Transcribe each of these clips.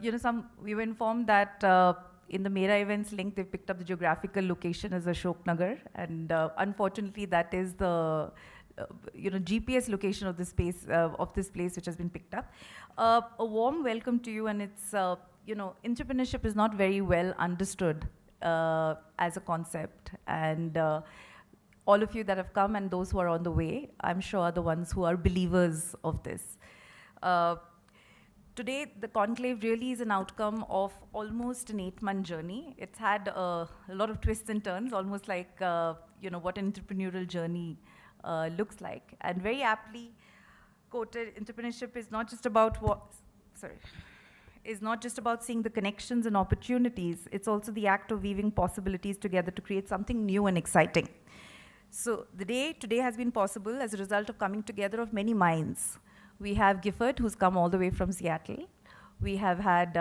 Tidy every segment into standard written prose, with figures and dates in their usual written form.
We were informed that in the Mera events link, they've picked up the geographical location as Ashoknagar, and unfortunately, that is the GPS location of this place, which has been picked up. A warm welcome to you, and it's entrepreneurship is not very well understood as a concept, and all of you that have come and those who are on the way, I'm sure are the ones who are believers of this. Today, the conclave really is an outcome of almost an 8-month journey. It's had a lot of twists and turns, almost like what an entrepreneurial journey looks like. And very aptly quoted, entrepreneurship is not just about seeing the connections and opportunities. It's also the act of weaving possibilities together to create something new and exciting. So the day today has been possible as a result of coming together of many minds. We have Gifford, who's come all the way from Seattle. We have had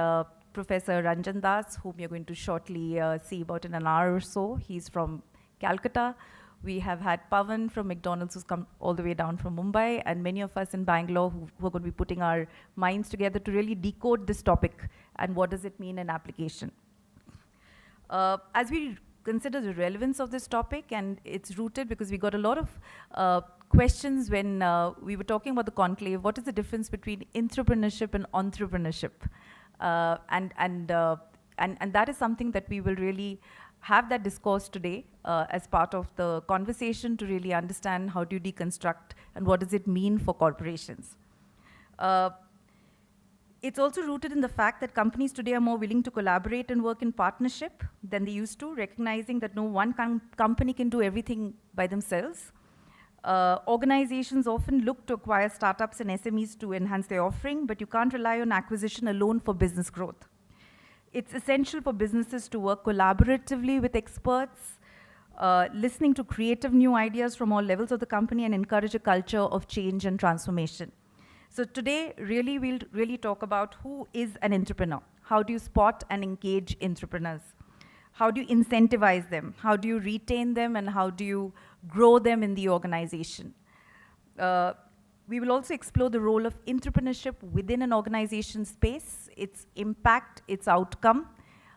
Professor Ranjan Das, whom you're going to shortly see about in an hour or so. He's from Calcutta. We have had Pavan from McDonald's, who's come all the way down from Mumbai, and many of us in Bangalore who are going to be putting our minds together to really decode this topic and what does it mean in application. As we consider the relevance of this topic, and it's rooted because we got a lot of questions when we were talking about the conclave. What is the difference between intrapreneurship and entrepreneurship? And that is something that we will really have that discourse today as part of the conversation to really understand how do you deconstruct and what does it mean for corporations. It's also rooted in the fact that companies today are more willing to collaborate and work in partnership than they used to, recognizing that no one company can do everything by themselves. Organizations often look to acquire startups and SMEs to enhance their offering, but you can't rely on acquisition alone for business growth. It's essential for businesses to work collaboratively with experts, listening to creative new ideas from all levels of the company, and encourage a culture of change and transformation. So today, we'll really talk about who is an entrepreneur. How do you spot and engage entrepreneurs? How do you incentivize them? How do you retain them? And how do you grow them in the organization? We will also explore the role of entrepreneurship within an organization space, its impact, its outcome.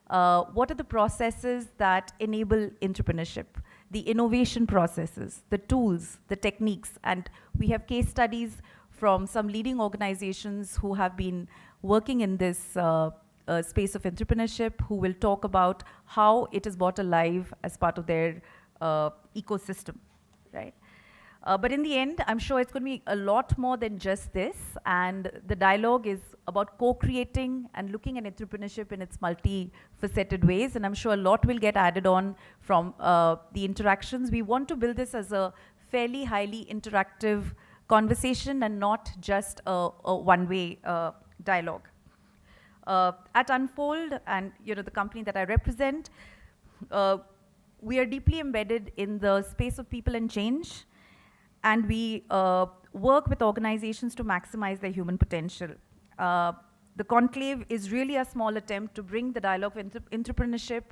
What are the processes that enable entrepreneurship? The innovation processes, the tools, the techniques, and we have case studies from some leading organizations who have been working in this space of entrepreneurship, who will talk about how it is brought alive as part of their ecosystem, right? But in the end, I'm sure it's going to be a lot more than just this, and the dialogue is about co-creating and looking at entrepreneurship in its multi-faceted ways, and I'm sure a lot will get added on from the interactions. We want to build this as a fairly highly interactive conversation and not just a one-way dialogue. At Unfold, and the company that I represent, we are deeply embedded in the space of people and change, and we work with organizations to maximize their human potential. The conclave is really a small attempt to bring the dialogue of entrepreneurship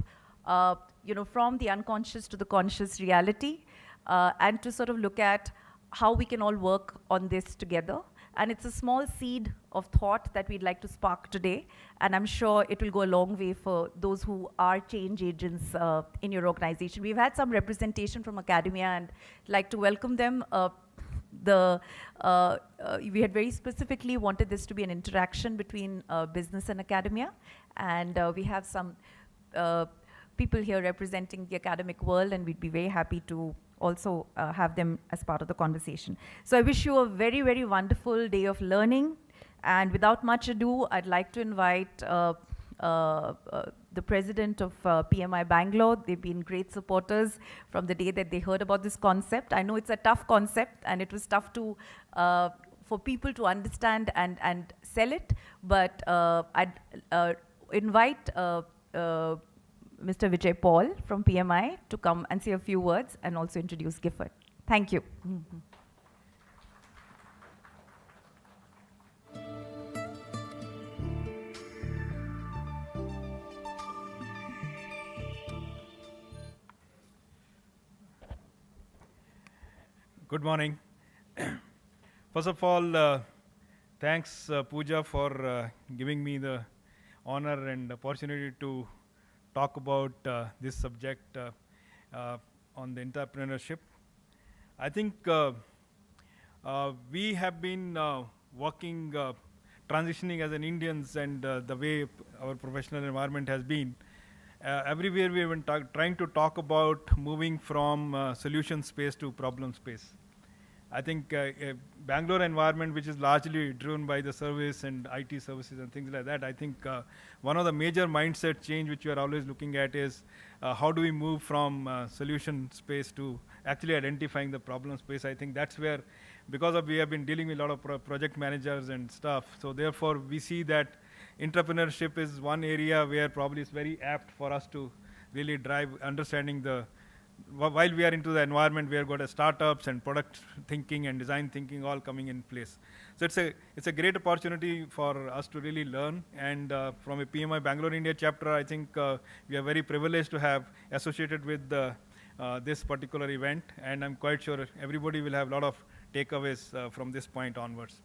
from the unconscious to the conscious reality, and to sort of look at how we can all work on this together. And it's a small seed of thought that we'd like to spark today, and I'm sure it will go a long way for those who are change agents in your organization. We've had some representation from academia, and I'd like to welcome them. We had very specifically wanted this to be an interaction between business and academia, and we have some people here representing the academic world, and we'd be very happy to also have them as part of the conversation. So I wish you a very, very wonderful day of learning. And without much ado, I'd like to invite the president of PMI Bangalore. They've been great supporters from the day that they heard about this concept. I know it's a tough concept, and it was tough to for people to understand and sell it, but I'd invite Mr. Vijay Paul from PMI to come and say a few words and also introduce Gifford. Thank you. Good morning. First of all, thanks Pooja for giving me the honor and opportunity to talk about this subject on the entrepreneurship. I think we have been working, transitioning as an Indians, and the way our professional environment has been. Everywhere we have been trying to talk about moving from solution space to problem space. I think Bangalore environment, which is largely driven by the service and IT services and things like that, I think one of the major mindset change which we are always looking at is how do we move from solution space to actually identifying the problem space. I think that's where, because of we have been dealing with a lot of project managers and stuff, so therefore we see that entrepreneurship is one area where probably it's very apt for us to really drive understanding the while we are into the environment, we have got startups and product thinking and design thinking all coming in place. So it's a great opportunity for us to really learn. And from a PMI Bangalore India chapter, I think we are very privileged to have associated with this particular event. And I'm quite sure everybody will have a lot of takeaways from this point onwards.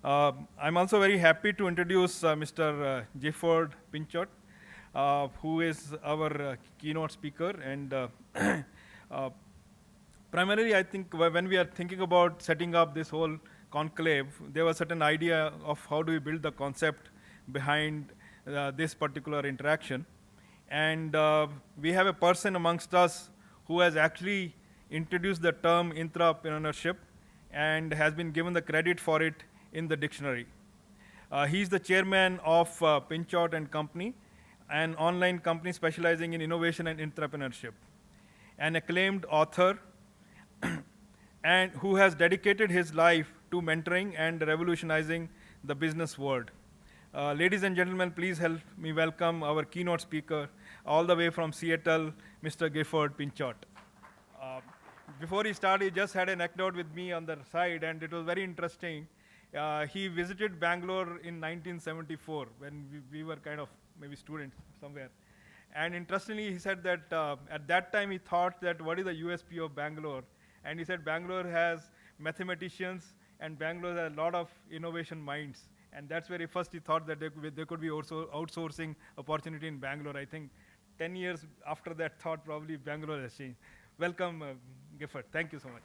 I'm also very happy to introduce Mr. Gifford Pinchot, who is our keynote speaker. And primarily, I think when we are thinking about setting up this whole conclave, there was a certain idea of how do we build the concept behind this particular interaction. And we have a person amongst us who has actually introduced the term intraprenuership and has been given the credit for it in the dictionary. He's the chairman of Pinchot and Company, an online company specializing in innovation and entrepreneurship, an acclaimed author and who has dedicated his life to mentoring and revolutionizing the business world. Ladies and gentlemen, please help me welcome our keynote speaker, all the way from Seattle, Mr. Gifford Pinchot. Before he started, he just had an anecdote with me on the side, and it was very interesting. He visited Bangalore in 1974 when we were kind of maybe students somewhere. And interestingly, he said that at that time he thought that what is the USP of Bangalore? And he said Bangalore has mathematicians and Bangalore has a lot of innovation minds. And that's where he thought that there could be also outsourcing opportunity in Bangalore. I think 10 years after that thought, probably Bangalore has changed. Welcome, Gifford. Thank you so much.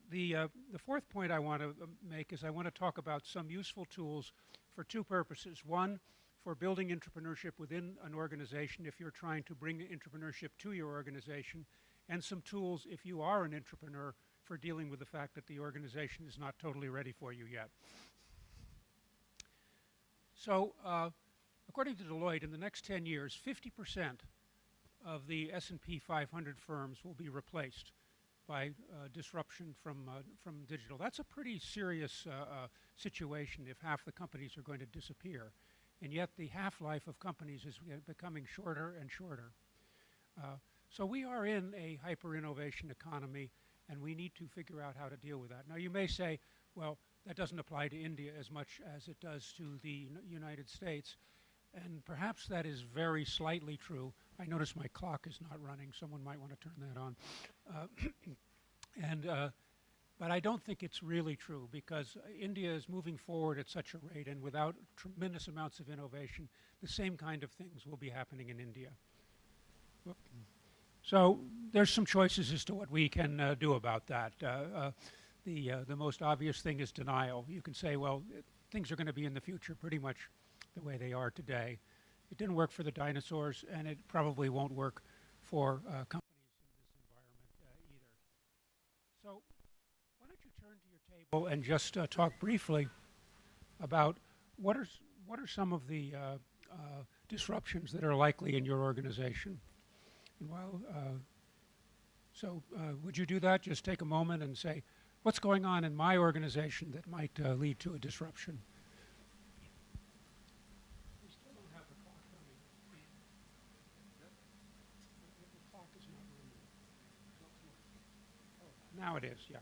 The fourth point I want to make is I want to talk about some useful tools for two purposes. One, for building entrepreneurship within an organization if you're trying to bring entrepreneurship to your organization, and some tools if you are an entrepreneur for dealing with the fact that the organization is not totally ready for you yet. So, according to Deloitte, in the next 10 years, 50% of the S&P 500 firms will be replaced by disruption from digital. That's a pretty serious situation if half the companies are going to disappear. And yet the half-life of companies is becoming shorter and shorter. So we are in a hyper-innovation economy, and we need to figure out how to deal with that. Now you may say, well, that doesn't apply to India as much as it does to the United States. And perhaps that is very slightly true. I notice my clock is not running. Someone might want to turn that on. But I don't think it's really true, because India is moving forward at such a rate, and without tremendous amounts of innovation, the same kind of things will be happening in India. So there's some choices as to what we can do about that. The most obvious thing is denial. You can say, well, things are going to be in the future pretty much the way they are today. It didn't work for the dinosaurs, and it probably won't work for companies in this environment either. So why don't you turn to your table and just talk briefly about what are some of the disruptions that are likely in your organization. And while, would you do that? Just take a moment and say, what's going on in my organization that might lead to a disruption? Now it is, yeah.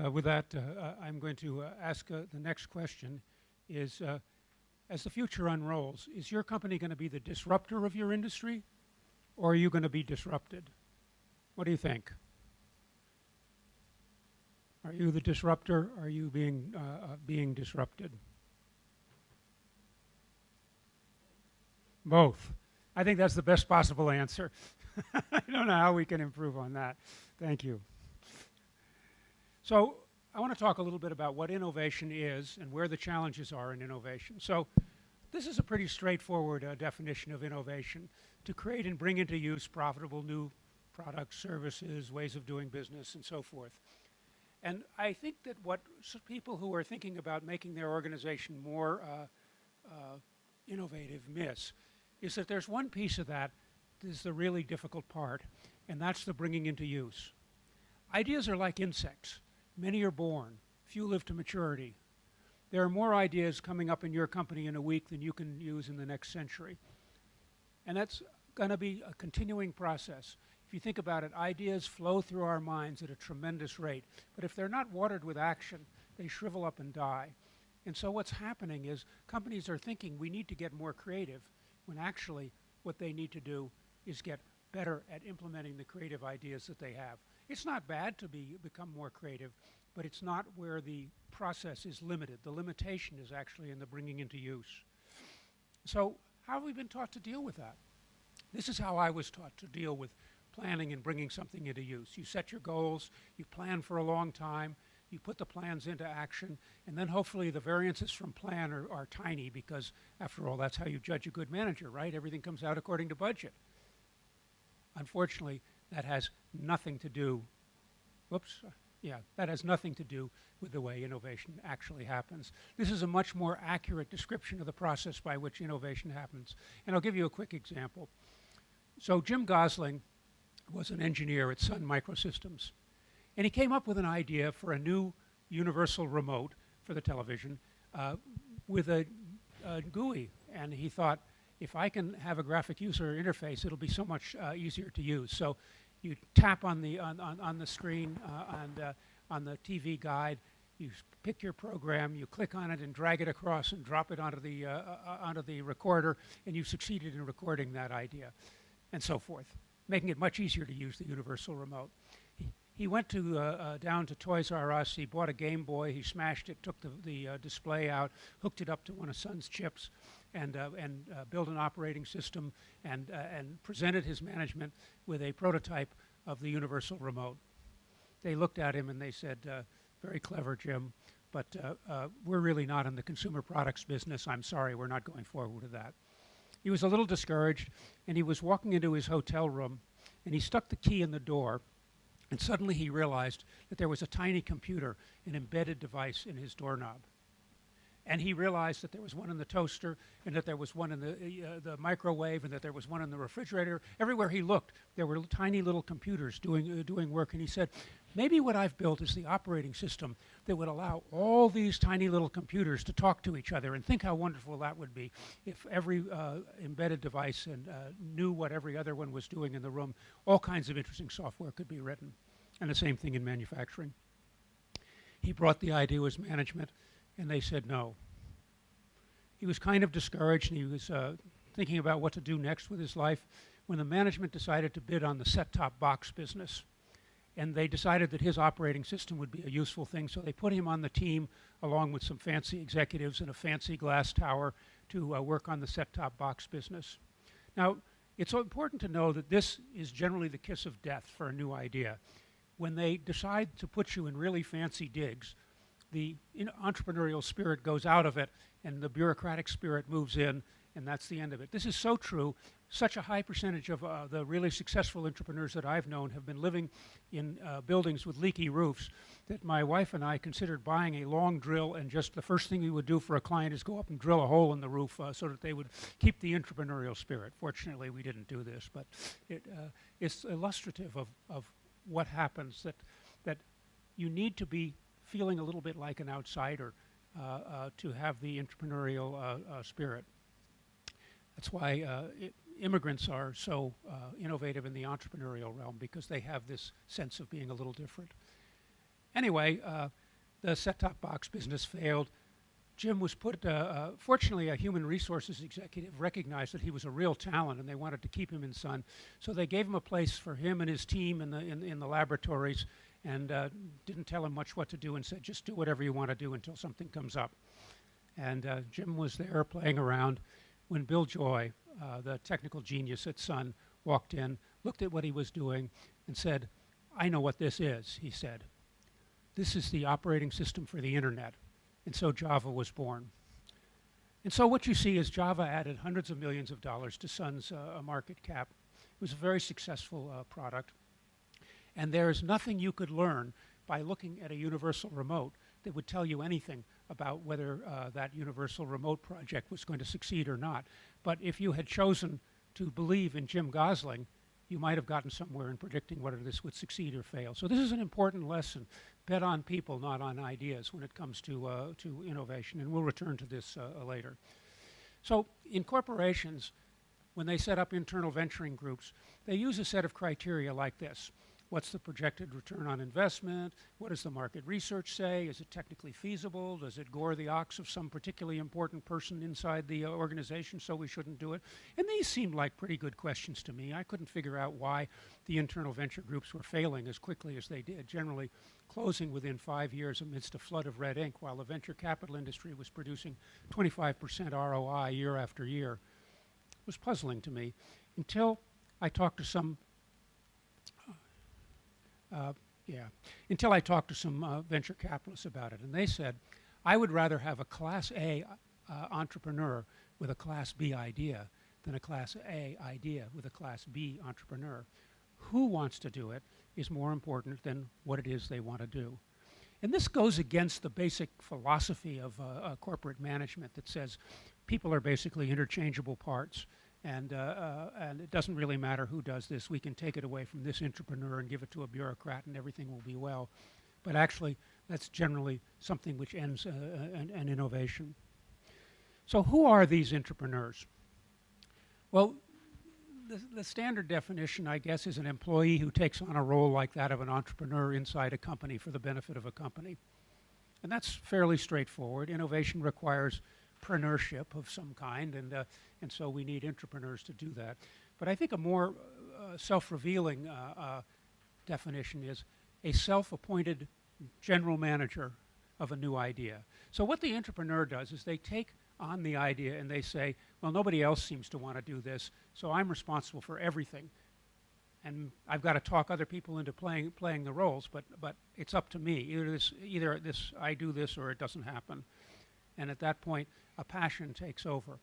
With that, I'm going to ask the next question is, as the future unrolls, is your company going to be the disruptor of your industry, or are you going to be disrupted? What do you think? Are you the disruptor? Are you being disrupted? Both. I think that's the best possible answer. I don't know how we can improve on that. Thank you. So I want to talk a little bit about what innovation is and where the challenges are in innovation. So this is a pretty straightforward definition of innovation: to create and bring into use profitable new products, services, ways of doing business, and so forth. And I think that what people who are thinking about making their organization more innovative miss is that there's one piece of that is the really difficult part, and that's the bringing into use. Ideas are like insects. Many are born, few live to maturity. There are more ideas coming up in your company in a week than you can use in the next century. And that's going to be a continuing process. If you think about it, ideas flow through our minds at a tremendous rate. But if they're not watered with action, they shrivel up and die. And so what's happening is companies are thinking we need to get more creative, when actually what they need to do is get better at implementing the creative ideas that they have. It's not bad to become more creative, but it's not where the process is limited. The limitation is actually in the bringing into use. So how have we been taught to deal with that? This is how I was taught to deal with planning and bringing something into use. You set your goals, you plan for a long time, you put the plans into action, and then hopefully the variances from plan are tiny, because after all, that's how you judge a good manager, right? Everything comes out according to budget. Unfortunately, that has nothing to do, that has nothing to do with the way innovation actually happens. This is a much more accurate description of the process by which innovation happens. And I'll give you a quick example. So Jim Gosling was an engineer at Sun Microsystems, and he came up with an idea for a new universal remote for the television with a GUI. And he thought, if I can have a graphic user interface, it'll be so much easier to use. So you tap on the screen and on the TV guide, you pick your program, you click on it and drag it across and drop it onto the recorder, and you've succeeded in recording that idea, and so forth, making it much easier to use the universal remote. He went down to Toys R Us, he bought a Game Boy, he smashed it, took the display out, hooked it up to one of Sun's chips, and built an operating system, and presented his management with a prototype of the universal remote. They looked at him and they said, very clever, Jim, but we're really not in the consumer products business. I'm sorry, we're not going forward with that. He was a little discouraged, and he was walking into his hotel room, and he stuck the key in the door, and suddenly he realized that there was a tiny computer, an embedded device in his doorknob. And he realized that there was one in the toaster, and that there was one in the microwave, and that there was one in the refrigerator. Everywhere he looked, there were tiny little computers doing work. And he said, maybe what I've built is the operating system that would allow all these tiny little computers to talk to each other. And think how wonderful that would be if every embedded device knew what every other one was doing in the room. All kinds of interesting software could be written. And the same thing in manufacturing. He brought the idea to his management, and they said no. He was kind of discouraged, and he was thinking about what to do next with his life when the management decided to bid on the set-top box business. And they decided that his operating system would be a useful thing, so they put him on the team along with some fancy executives in a fancy glass tower to work on the set-top box business. Now, it's so important to know that this is generally the kiss of death for a new idea. When they decide to put you in really fancy digs, the entrepreneurial spirit goes out of it, and the bureaucratic spirit moves in, and that's the end of it. This is so true. Such a high percentage of the really successful entrepreneurs that I've known have been living in buildings with leaky roofs that my wife and I considered buying a long drill, and just the first thing we would do for a client is go up and drill a hole in the roof so that they would keep the entrepreneurial spirit. Fortunately, we didn't do this, but it's illustrative of what happens, that you need to be feeling a little bit like an outsider to have the entrepreneurial spirit. That's why immigrants are so innovative in the entrepreneurial realm, because they have this sense of being a little different. Anyway, the set-top box business failed. Jim was put, fortunately, a human resources executive recognized that he was a real talent and they wanted to keep him in Sun. So they gave him a place for him and his team in the laboratories and didn't tell him much what to do and said, just do whatever you want to do until something comes up. And Jim was there playing around when Bill Joy, the technical genius at Sun, walked in, looked at what he was doing and said, I know what this is, he said. This is the operating system for the internet. And so Java was born. And so what you see is Java added hundreds of millions of dollars to Sun's market cap. It was a very successful product. And there is nothing you could learn by looking at a universal remote that would tell you anything about whether that universal remote project was going to succeed or not. But if you had chosen to believe in Jim Gosling, you might have gotten somewhere in predicting whether this would succeed or fail. So this is an important lesson. Bet on people, not on ideas, when it comes to innovation. And we'll return to this later. So in corporations, when they set up internal venturing groups, they use a set of criteria like this. What's the projected return on investment? What does the market research say? Is it technically feasible? Does it gore the ox of some particularly important person inside the organization, so we shouldn't do it? And these seemed like pretty good questions to me. I couldn't figure out why the internal venture groups were failing as quickly as they did, generally closing within 5 years amidst a flood of red ink, while the venture capital industry was producing 25% ROI year after year. It was puzzling to me until I talked to some venture capitalists about it. And they said, I would rather have a Class A entrepreneur with a Class B idea than a Class A idea with a Class B entrepreneur. Who wants to do it is more important than what it is they want to do. And this goes against the basic philosophy of corporate management that says people are basically interchangeable parts. And it doesn't really matter who does this. We can take it away from this entrepreneur and give it to a bureaucrat and everything will be well. But actually, that's generally something which ends an innovation. So who are these entrepreneurs? Well, the standard definition, I guess, is an employee who takes on a role like that of an entrepreneur inside a company for the benefit of a company. And that's fairly straightforward. Innovation requires preneurship of some kind, and so we need entrepreneurs to do that. But I think a more self-revealing definition is a self-appointed general manager of a new idea. So what the entrepreneur does is they take on the idea and they say, well, nobody else seems to want to do this, so I'm responsible for everything. And I've got to talk other people into playing the roles, but it's up to me. Either I do this or it doesn't happen. And at that point, a passion takes over.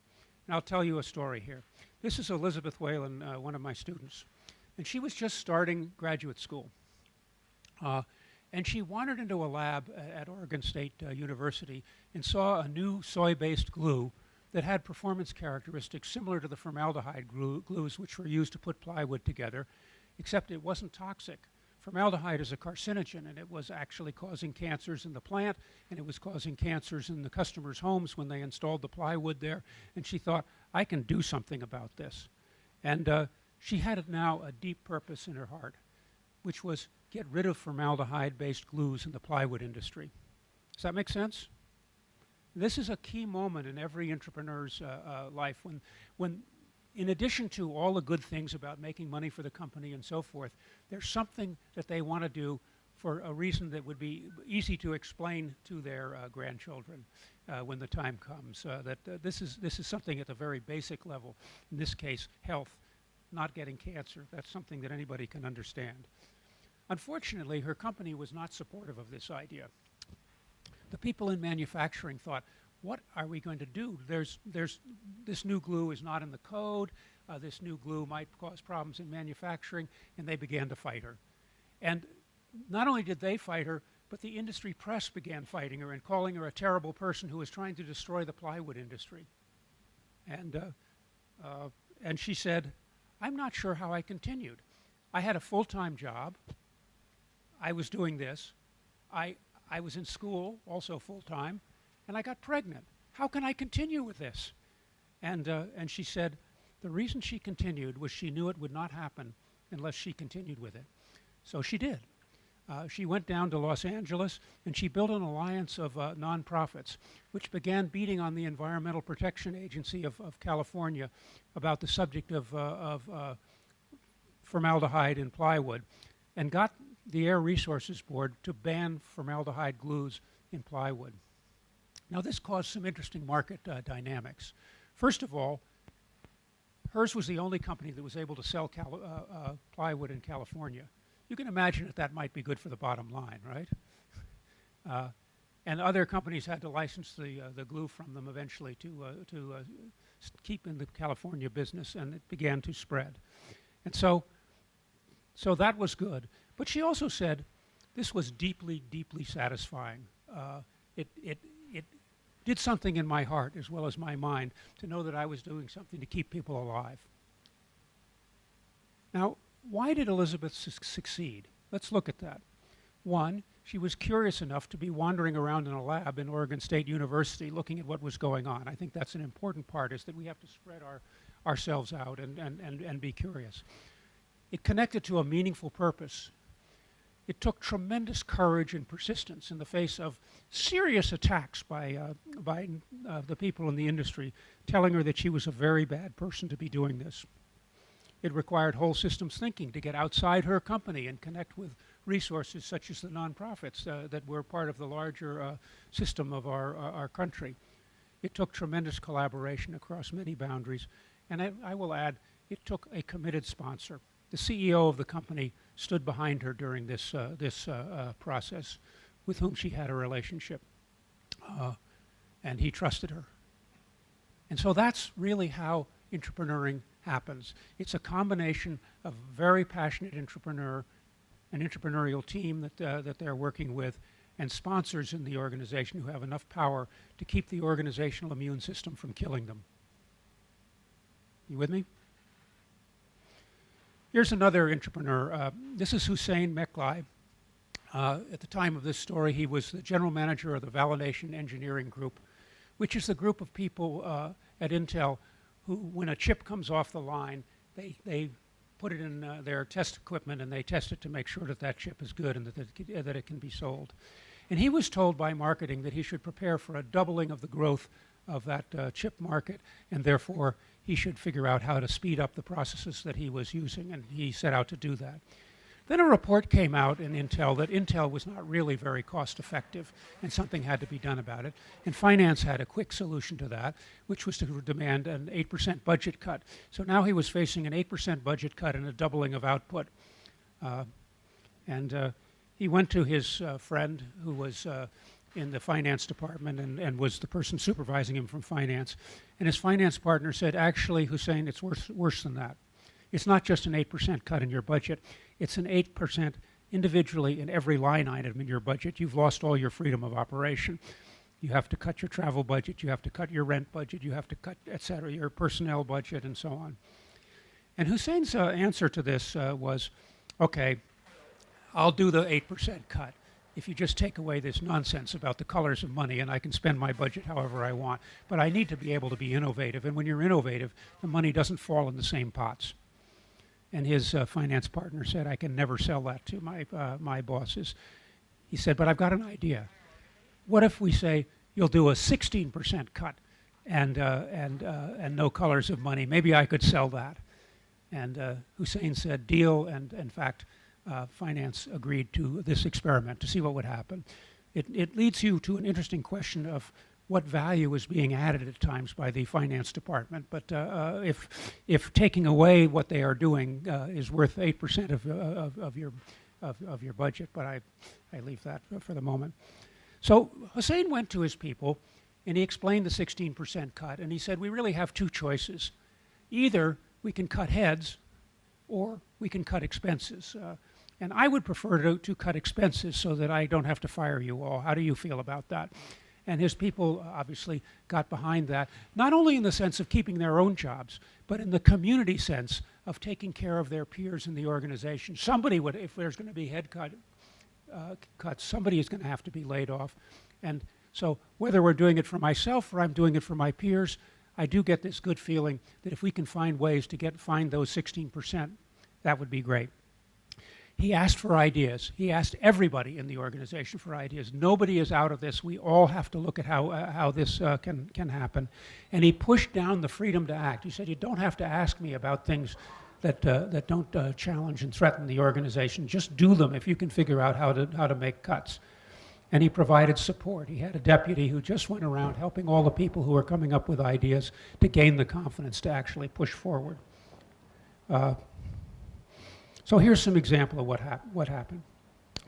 And I'll tell you a story here. This is Elizabeth Whalen, one of my students. And she was just starting graduate school. And she wandered into a lab at Oregon State University and saw a new soy-based glue that had performance characteristics similar to the formaldehyde glues which were used to put plywood together, except it wasn't toxic. Formaldehyde is a carcinogen, and it was actually causing cancers in the plant, and it was causing cancers in the customers' homes when they installed the plywood there. And she thought, I can do something about this. And she had now a deep purpose in her heart, which was get rid of formaldehyde-based glues in the plywood industry. Does that make sense? This is a key moment in every entrepreneur's life when in addition to all the good things about making money for the company and so forth, there's something that they want to do for a reason that would be easy to explain to their grandchildren when the time comes. This is something at the very basic level. In this case, health, not getting cancer. That's something that anybody can understand. Unfortunately, her company was not supportive of this idea. The people in manufacturing thought, what are we going to do? This new glue is not in the code. This new glue might cause problems in manufacturing, and they began to fight her. And not only did they fight her, but the industry press began fighting her and calling her a terrible person who was trying to destroy the plywood industry. And she said, I'm not sure how I continued. I had a full-time job. I was doing this. I was in school, also full-time, and I got pregnant. How can I continue with this? And she said the reason she continued was she knew it would not happen unless she continued with it. So she did. She went down to Los Angeles and she built an alliance of nonprofits, which began beating on the Environmental Protection Agency of California about the subject of formaldehyde in plywood, and got the Air Resources Board to ban formaldehyde glues in plywood. Now this caused some interesting market dynamics. First of all, hers was the only company that was able to sell plywood in California. You can imagine that might be good for the bottom line, right? And other companies had to license the glue from them eventually to keep in the California business, and it began to spread. And so that was good. But she also said this was deeply, deeply satisfying. It did something in my heart as well as my mind to know that I was doing something to keep people alive. Now, why did Elizabeth succeed? Let's look at that. One, she was curious enough to be wandering around in a lab in Oregon State University looking at what was going on. I think that's an important part, is that we have to spread ourselves out and be curious. It connected to a meaningful purpose. It took tremendous courage and persistence in the face of serious attacks by the people in the industry, telling her that she was a very bad person to be doing this. It required whole systems thinking to get outside her company and connect with resources such as the nonprofits that were part of the larger system of our country. It took tremendous collaboration across many boundaries, and I will add, it took a committed sponsor. The CEO of the company stood behind her during this process, with whom she had a relationship, and he trusted her. And so that's really how entrepreneuring happens. It's a combination of very passionate entrepreneur, an entrepreneurial team that they're working with, and sponsors in the organization who have enough power to keep the organizational immune system from killing them. You with me? Here's another entrepreneur. This is Hussein Meklai. At the time of this story, he was the general manager of the Validation Engineering Group, which is the group of people at Intel who, when a chip comes off the line, they put it in their test equipment and they test it to make sure that that chip is good and that it can be sold. And he was told by marketing that he should prepare for a doubling of the growth of that chip market, and therefore he should figure out how to speed up the processes that he was using, and he set out to do that. Then a report came out in Intel that Intel was not really very cost effective and something had to be done about it. And finance had a quick solution to that, which was to demand an 8% budget cut. So now he was facing an 8% budget cut and a doubling of output. He went to his friend who was in the finance department and was the person supervising him from finance. And his finance partner said, actually, Hussein, it's worse than that. It's not just an 8% cut in your budget. It's an 8% individually in every line item in your budget. You've lost all your freedom of operation. You have to cut your travel budget. You have to cut your rent budget. You have to cut, et cetera, your personnel budget, and so on. And Hussein's answer to this was, okay, I'll do the 8% cut if you just take away this nonsense about the colors of money, and I can spend my budget however I want. But I need to be able to be innovative, and when you're innovative, the money doesn't fall in the same pots. And his finance partner said, I can never sell that to my bosses. He said, but I've got an idea. What if we say you'll do a 16% cut and no colors of money? Maybe I could sell that. And Hussein said, deal, and in fact, finance agreed to this experiment to see what would happen. It leads you to an interesting question of what value is being added at times by the finance department. But if taking away what they are doing is worth 8% of your budget, but I leave that for the moment. So Hussein went to his people and he explained the 16% cut, and he said, we really have two choices. Either we can cut heads or we can cut expenses. And I would prefer to cut expenses so that I don't have to fire you all. How do you feel about that? And his people obviously got behind that, not only in the sense of keeping their own jobs, but in the community sense of taking care of their peers in the organization. Somebody would, if there's going to be head cuts, somebody is going to have to be laid off. And so whether we're doing it for myself or I'm doing it for my peers, I do get this good feeling that if we can find ways to find those 16%, that would be great. He asked for ideas. He asked everybody in the organization for ideas. Nobody is out of this. We all have to look at how this can happen. And he pushed down the freedom to act. He said, you don't have to ask me about things that don't challenge and threaten the organization. Just do them if you can figure out how to make cuts. And he provided support. He had a deputy who just went around helping all the people who were coming up with ideas to gain the confidence to actually push forward. So here's some example of what happened.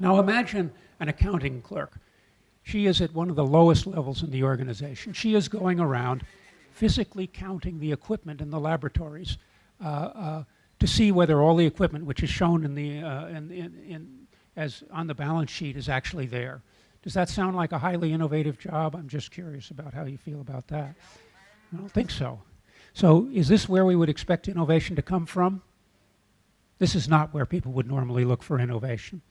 Now imagine an accounting clerk. She is at one of the lowest levels in the organization. She is going around physically counting the equipment in the laboratories to see whether all the equipment which is shown as on the balance sheet is actually there. Does that sound like a highly innovative job? I'm just curious about how you feel about that. I don't think so. So is this where we would expect innovation to come from? This is not where people would normally look for innovation.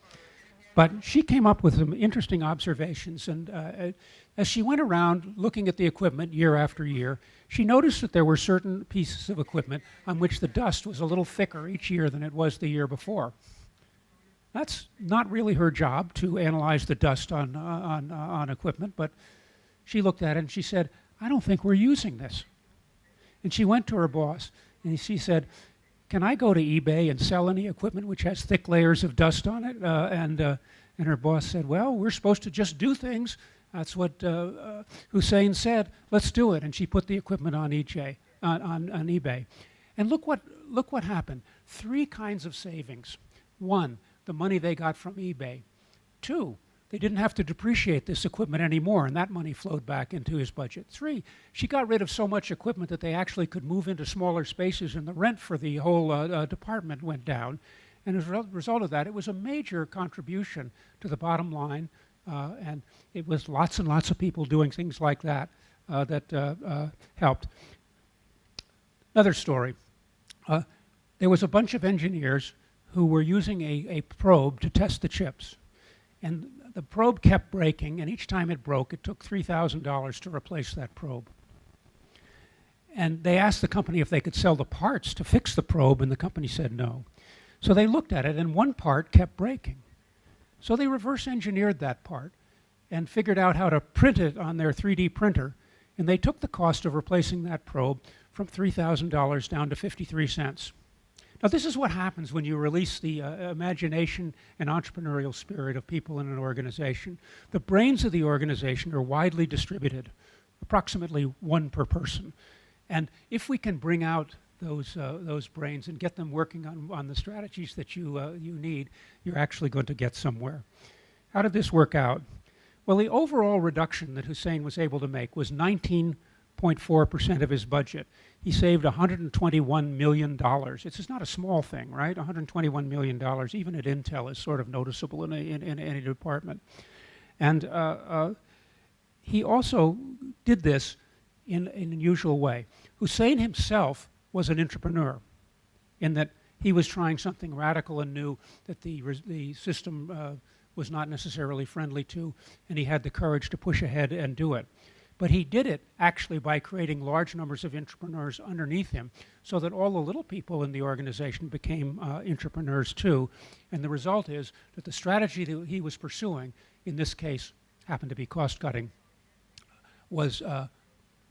But she came up with some interesting observations, and as she went around looking at the equipment year after year, she noticed that there were certain pieces of equipment on which the dust was a little thicker each year than it was the year before. That's not really her job to analyze the dust on equipment, but she looked at it and she said, I don't think we're using this. And she went to her boss and she said, can I go to eBay and sell any equipment which has thick layers of dust on it? And her boss said, well, we're supposed to just do things. That's what Hussein said. Let's do it. And she put the equipment on eBay. And look what happened. 3 kinds of savings. 1, the money they got from eBay. 2, they didn't have to depreciate this equipment anymore, and that money flowed back into his budget. 3, she got rid of so much equipment that they actually could move into smaller spaces, and the rent for the whole department went down. And as a result of that, it was a major contribution to the bottom line, and it was lots and lots of people doing things like that that helped. Another story. There was a bunch of engineers who were using a probe to test the chips. And the probe kept breaking, and each time it broke, it took $3,000 to replace that probe. And they asked the company if they could sell the parts to fix the probe, and the company said no. So they looked at it, and one part kept breaking. So they reverse engineered that part and figured out how to print it on their 3D printer, and they took the cost of replacing that probe from $3,000 down to 53 cents. Now, this is what happens when you release the imagination and entrepreneurial spirit of people in an organization. The brains of the organization are widely distributed, approximately 1 per person. And if we can bring out those brains and get them working on the strategies that you need, you're actually going to get somewhere. How did this work out? Well, the overall reduction that Hussein was able to make was 19.4% of his budget. He saved $121 million. It's just not a small thing, right? $121 million, even at Intel, is sort of noticeable in any department. And he also did this in an unusual way. Hussein himself was an entrepreneur in that he was trying something radical and new that the system was not necessarily friendly to, and he had the courage to push ahead and do it. But he did it actually by creating large numbers of entrepreneurs underneath him so that all the little people in the organization became entrepreneurs too. And the result is that the strategy that he was pursuing, in this case happened to be cost cutting, was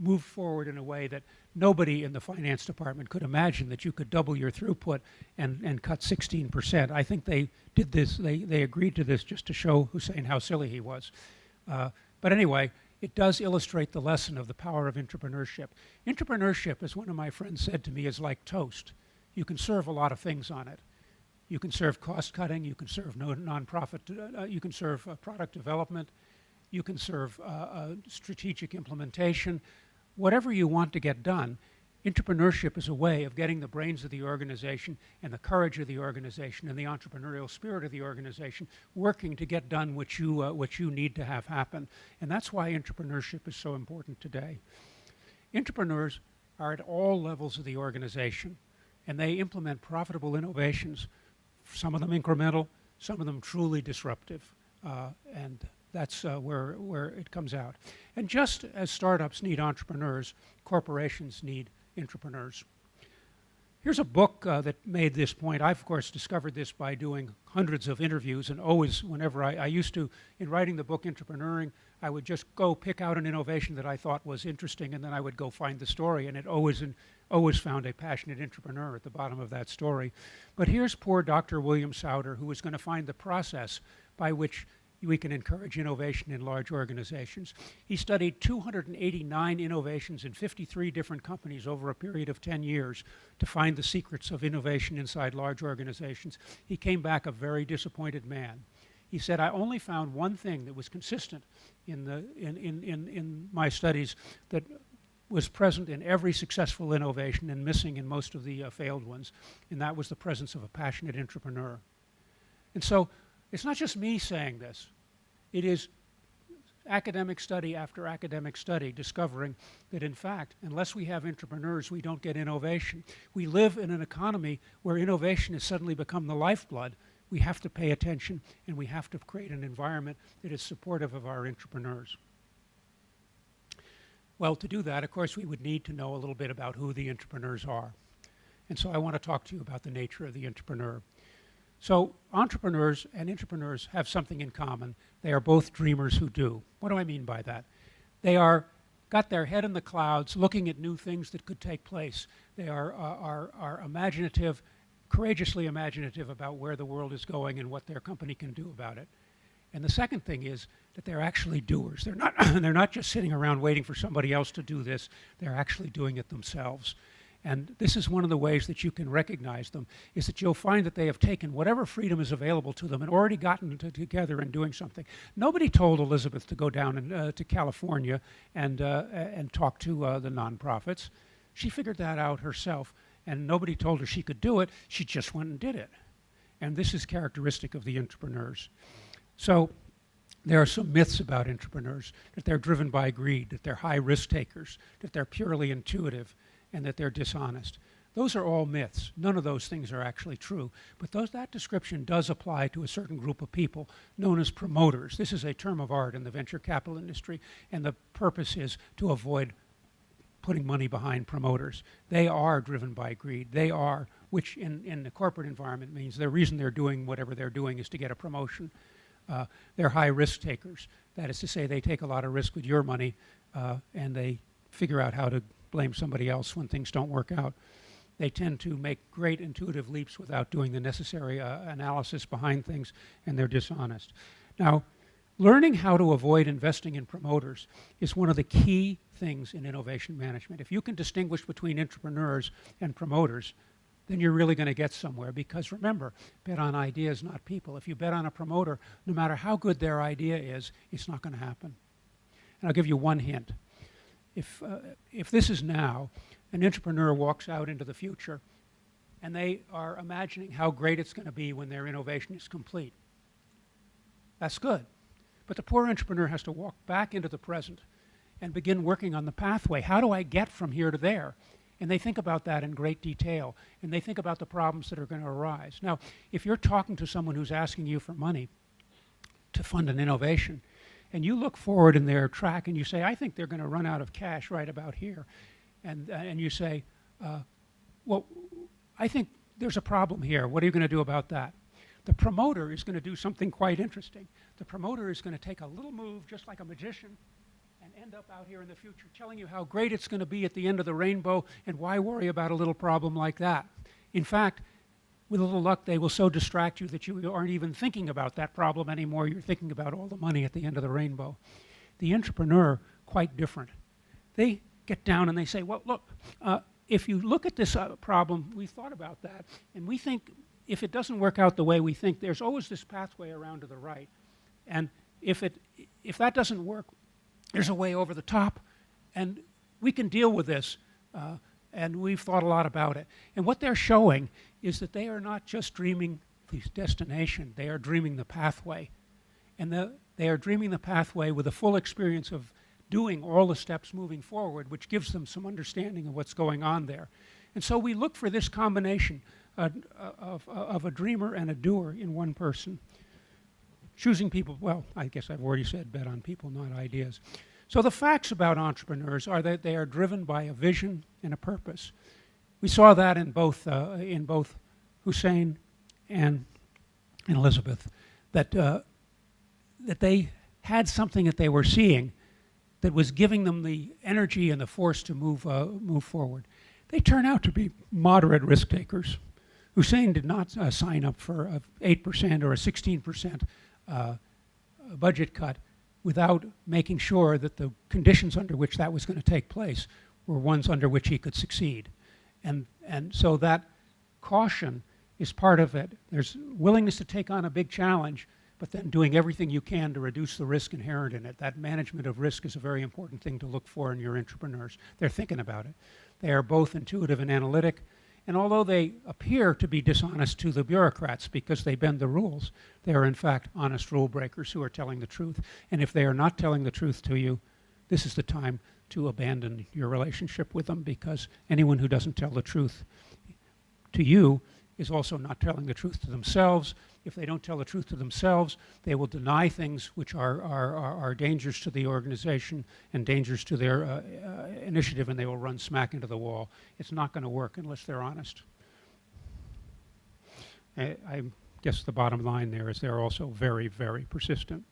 moved forward in a way that nobody in the finance department could imagine that you could double your throughput and cut 16%. I think they did this, they agreed to this just to show Hussein how silly he was. But anyway, it does illustrate the lesson of the power of entrepreneurship. Entrepreneurship, as one of my friends said to me, is like toast. You can serve a lot of things on it. You can serve cost cutting, you can serve nonprofit, you can serve product development, you can serve strategic implementation. Whatever you want to get done, entrepreneurship is a way of getting the brains of the organization and the courage of the organization and the entrepreneurial spirit of the organization working to get done what you need to have happen. And that's why entrepreneurship is so important today. Entrepreneurs are at all levels of the organization, and they implement profitable innovations, some of them incremental, some of them truly disruptive. And that's where it comes out. And just as startups need entrepreneurs, corporations need entrepreneurs. Here's a book that made this point. I've, of course, discovered this by doing hundreds of interviews, and always, whenever I used to, in writing the book Intrapreneuring, I would just go pick out an innovation that I thought was interesting, and then I would go find the story, and it always found a passionate entrepreneur at the bottom of that story. But here's poor Dr. William Souder, who is going to find the process by which we can encourage innovation in large organizations. He studied 289 innovations in 53 different companies over a period of 10 years to find the secrets of innovation inside large organizations. He came back a very disappointed man. He said, I only found one thing that was consistent in my studies that was present in every successful innovation and missing in most of the failed ones, and that was the presence of a passionate entrepreneur. And so it's not just me saying this. It is academic study after academic study discovering that, in fact, unless we have entrepreneurs, we don't get innovation. We live in an economy where innovation has suddenly become the lifeblood. We have to pay attention, and we have to create an environment that is supportive of our entrepreneurs. Well, to do that, of course, we would need to know a little bit about who the entrepreneurs are. And so I want to talk to you about the nature of the entrepreneur. So entrepreneurs and intrapreneurs have something in common. They are both dreamers who do. What do I mean by that? They are got their head in the clouds, looking at new things that could take place. They are imaginative, courageously imaginative about where the world is going and what their company can do about it. And the second thing is that they're actually doers. They're not just sitting around waiting for somebody else to do this. They're actually doing it themselves. And this is one of the ways that you can recognize them, is that you'll find that they have taken whatever freedom is available to them and already gotten together and doing something. Nobody told Elizabeth to go down to California and talk to the nonprofits. She figured that out herself, and nobody told her she could do it. She just went and did it. And this is characteristic of the entrepreneurs. So there are some myths about entrepreneurs, that they're driven by greed, that they're high risk takers, that they're purely intuitive, and that they're dishonest. Those are all myths. None of those things are actually true. But that description does apply to a certain group of people known as promoters. This is a term of art in the venture capital industry, and the purpose is to avoid putting money behind promoters. They are driven by greed. They are, which in the corporate environment means the reason they're doing whatever they're doing is to get a promotion. They're high risk takers. That is to say, they take a lot of risk with your money, and they figure out how to blame somebody else when things don't work out. They tend to make great intuitive leaps without doing the necessary analysis behind things, and they're dishonest. Now, learning how to avoid investing in promoters is one of the key things in innovation management. If you can distinguish between entrepreneurs and promoters, then you're really going to get somewhere, because remember, bet on ideas, not people. If you bet on a promoter, no matter how good their idea is, it's not going to happen. And I'll give you one hint. If this is now, an entrepreneur walks out into the future and they are imagining how great it's going to be when their innovation is complete. That's good. But the poor entrepreneur has to walk back into the present and begin working on the pathway. How do I get from here to there? And they think about that in great detail, and they think about the problems that are going to arise. Now, if you're talking to someone who's asking you for money to fund an innovation, and you look forward in their track and you say, I think they're going to run out of cash right about here. And you say, well, I think there's a problem here. What are you going to do about that? The promoter is going to do something quite interesting. The promoter is going to take a little move, just like a magician, and end up out here in the future telling you how great it's going to be at the end of the rainbow, and why worry about a little problem like that? In fact, with a little luck, they will so distract you that you aren't even thinking about that problem anymore. You're thinking about all the money at the end of the rainbow. The entrepreneur, quite different. They get down and they say, well, look, if you look at this problem, we thought about that, and we think if it doesn't work out the way we think, there's always this pathway around to the right. And if that doesn't work, there's a way over the top, and we can deal with this. And we've thought a lot about it. And what they're showing is that they are not just dreaming the destination, they are dreaming the pathway. And they are dreaming the pathway with a full experience of doing all the steps moving forward, which gives them some understanding of what's going on there. And so we look for this combination of a dreamer and a doer in one person. Choosing people, well, I guess I've already said bet on people, not ideas. So the facts about entrepreneurs are that they are driven by a vision and a purpose. We saw that in both Hussein and Elizabeth, that they had something that they were seeing that was giving them the energy and the force to move forward. They turn out to be moderate risk takers. Hussein did not sign up for a 8% or a 16% budget cut without making sure that the conditions under which that was going to take place were ones under which he could succeed. And so that caution is part of it. There's willingness to take on a big challenge, but then doing everything you can to reduce the risk inherent in it. That management of risk is a very important thing to look for in your entrepreneurs. They're thinking about it. They are both intuitive and analytic. And although they appear to be dishonest to the bureaucrats because they bend the rules, they are in fact honest rule breakers who are telling the truth. And if they are not telling the truth to you, this is the time to abandon your relationship with them, because anyone who doesn't tell the truth to you is also not telling the truth to themselves. If they don't tell the truth to themselves, they will deny things which are dangers to the organization and dangers to their initiative, and they will run smack into the wall. It's not going to work unless they're honest. I guess the bottom line there is they're also very, very persistent.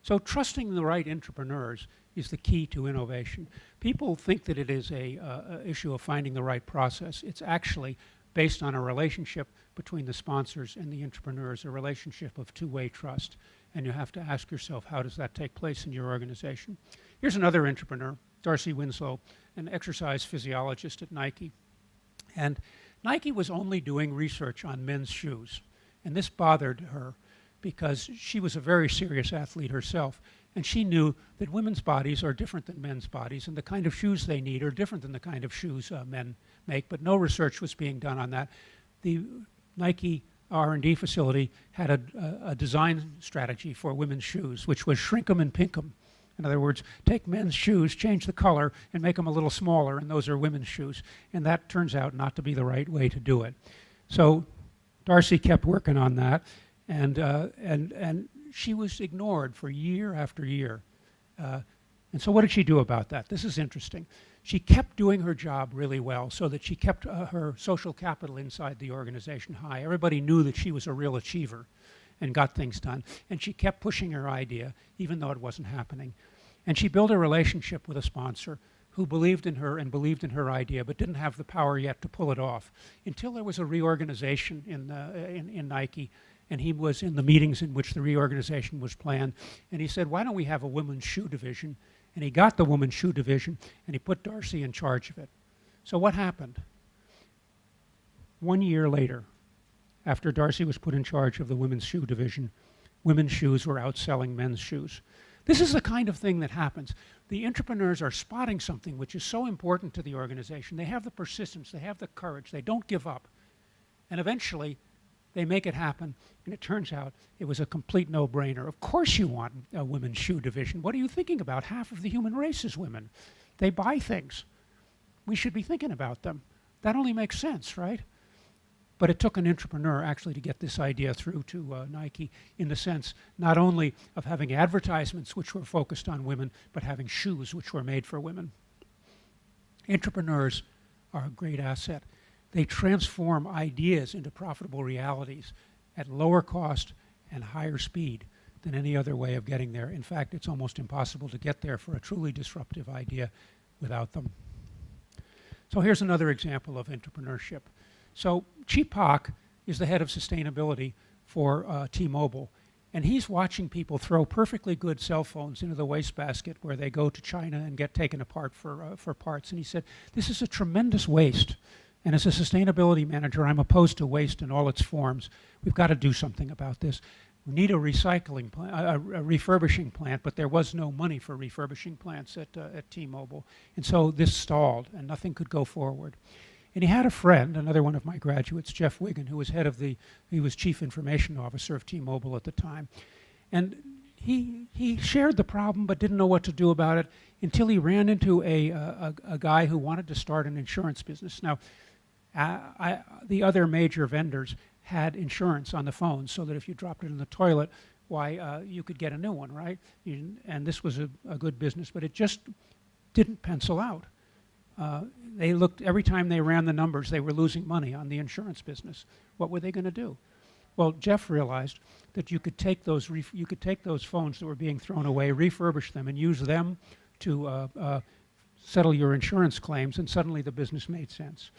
So trusting the right entrepreneurs is the key to innovation. People think that it is an issue of finding the right process. It's actually based on a relationship between the sponsors and the entrepreneurs, a relationship of two-way trust. And you have to ask yourself, how does that take place in your organization? Here's another entrepreneur, Darcy Winslow, an exercise physiologist at Nike. And Nike was only doing research on men's shoes. And this bothered her because she was a very serious athlete herself. And she knew that women's bodies are different than men's bodies, and the kind of shoes they need are different than the kind of shoes men make, but no research was being done on that. The Nike R&D facility had a design strategy for women's shoes, which was shrink them and pink them. In other words, take men's shoes, change the color, and make them a little smaller, and those are women's shoes. And that turns out not to be the right way to do it. So Darcy kept working on that, and she was ignored for year after year. And so what did she do about that? This is interesting. She kept doing her job really well so that she kept her social capital inside the organization high. Everybody knew that she was a real achiever and got things done. And she kept pushing her idea, even though it wasn't happening. And she built a relationship with a sponsor who believed in her and believed in her idea, but didn't have the power yet to pull it off, until there was a reorganization in Nike. And he was in the meetings in which the reorganization was planned. And he said, why don't we have a women's shoe division? And he got the women's shoe division, and he put Darcy in charge of it. So what happened? 1 year later, after Darcy was put in charge of the women's shoe division, women's shoes were outselling men's shoes. This is the kind of thing that happens. The entrepreneurs are spotting something which is so important to the organization. They have the persistence, they have the courage, they don't give up. And eventually, they make it happen, and it turns out it was a complete no-brainer. Of course you want a women's shoe division. What are you thinking about? Half of the human race is women. They buy things. We should be thinking about them. That only makes sense, right? But it took an entrepreneur actually to get this idea through to Nike, in the sense not only of having advertisements which were focused on women, but having shoes which were made for women. Entrepreneurs are a great asset. They transform ideas into profitable realities at lower cost and higher speed than any other way of getting there. In fact, it's almost impossible to get there for a truly disruptive idea without them. So here's another example of entrepreneurship. So Chi Pak is the head of sustainability for T-Mobile, and he's watching people throw perfectly good cell phones into the wastebasket where they go to China and get taken apart for parts. And he said, this is a tremendous waste. And as a sustainability manager, I'm opposed to waste in all its forms. We've got to do something about this. We need a recycling plant, a refurbishing plant, but there was no money for refurbishing plants at T-Mobile. And so this stalled, and nothing could go forward. And he had a friend, another one of my graduates, Jeff Wiggin, who was he was chief information officer of T-Mobile at the time. And he shared the problem but didn't know what to do about it until he ran into a guy who wanted to start an insurance business. Now, the other major vendors had insurance on the phone, so that if you dropped it in the toilet, why, you could get a new one, right? And this was a good business, but it just didn't pencil out. they looked, every time they ran the numbers, they were losing money on the insurance business. What were they going to do? Well, Jeff realized that you could take those phones that were being thrown away, refurbish them, and use them to settle your insurance claims, and suddenly the business made sense.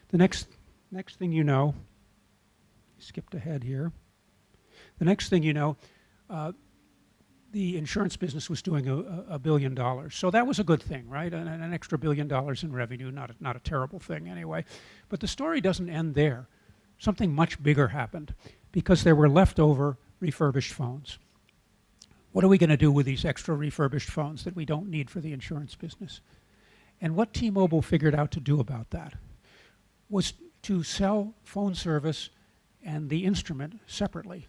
The next thing you know, skipped ahead here. The next thing you know, the insurance business was doing $1 billion. So that was a good thing, right? An extra $1 billion in revenue, not a terrible thing anyway. But the story doesn't end there. Something much bigger happened because there were leftover refurbished phones. What are we going to do with these extra refurbished phones that we don't need for the insurance business? And what T-Mobile figured out to do about that was to sell phone service and the instrument separately.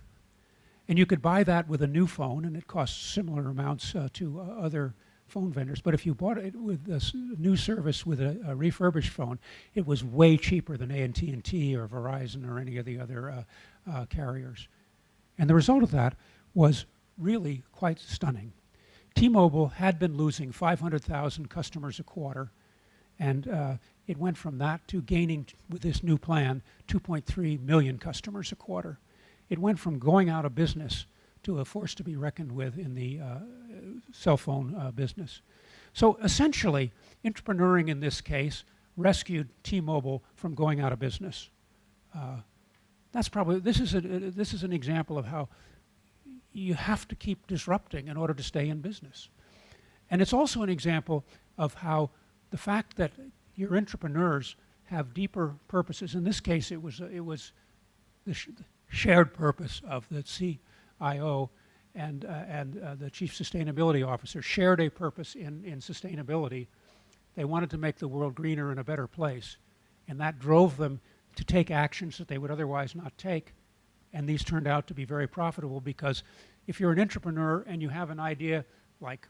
And you could buy that with a new phone, and it costs similar amounts to other phone vendors. But if you bought it with this new service with a refurbished phone, it was way cheaper than AT&T or Verizon or any of the other carriers. And the result of that was really quite stunning. T-Mobile had been losing 500,000 customers a quarter, and it went from that to gaining, with this new plan, 2.3 million customers a quarter. It went from going out of business to a force to be reckoned with in the cell phone business. So essentially, intrapreneuring in this case rescued T-Mobile from going out of business. This is an example of how you have to keep disrupting in order to stay in business. And it's also an example of how the fact that your entrepreneurs have deeper purposes. In this case, it was the shared purpose of the CIO and the Chief Sustainability Officer shared a purpose in sustainability. They wanted to make the world greener and a better place, and that drove them to take actions that they would otherwise not take. And these turned out to be very profitable because if you're an entrepreneur and you have an idea like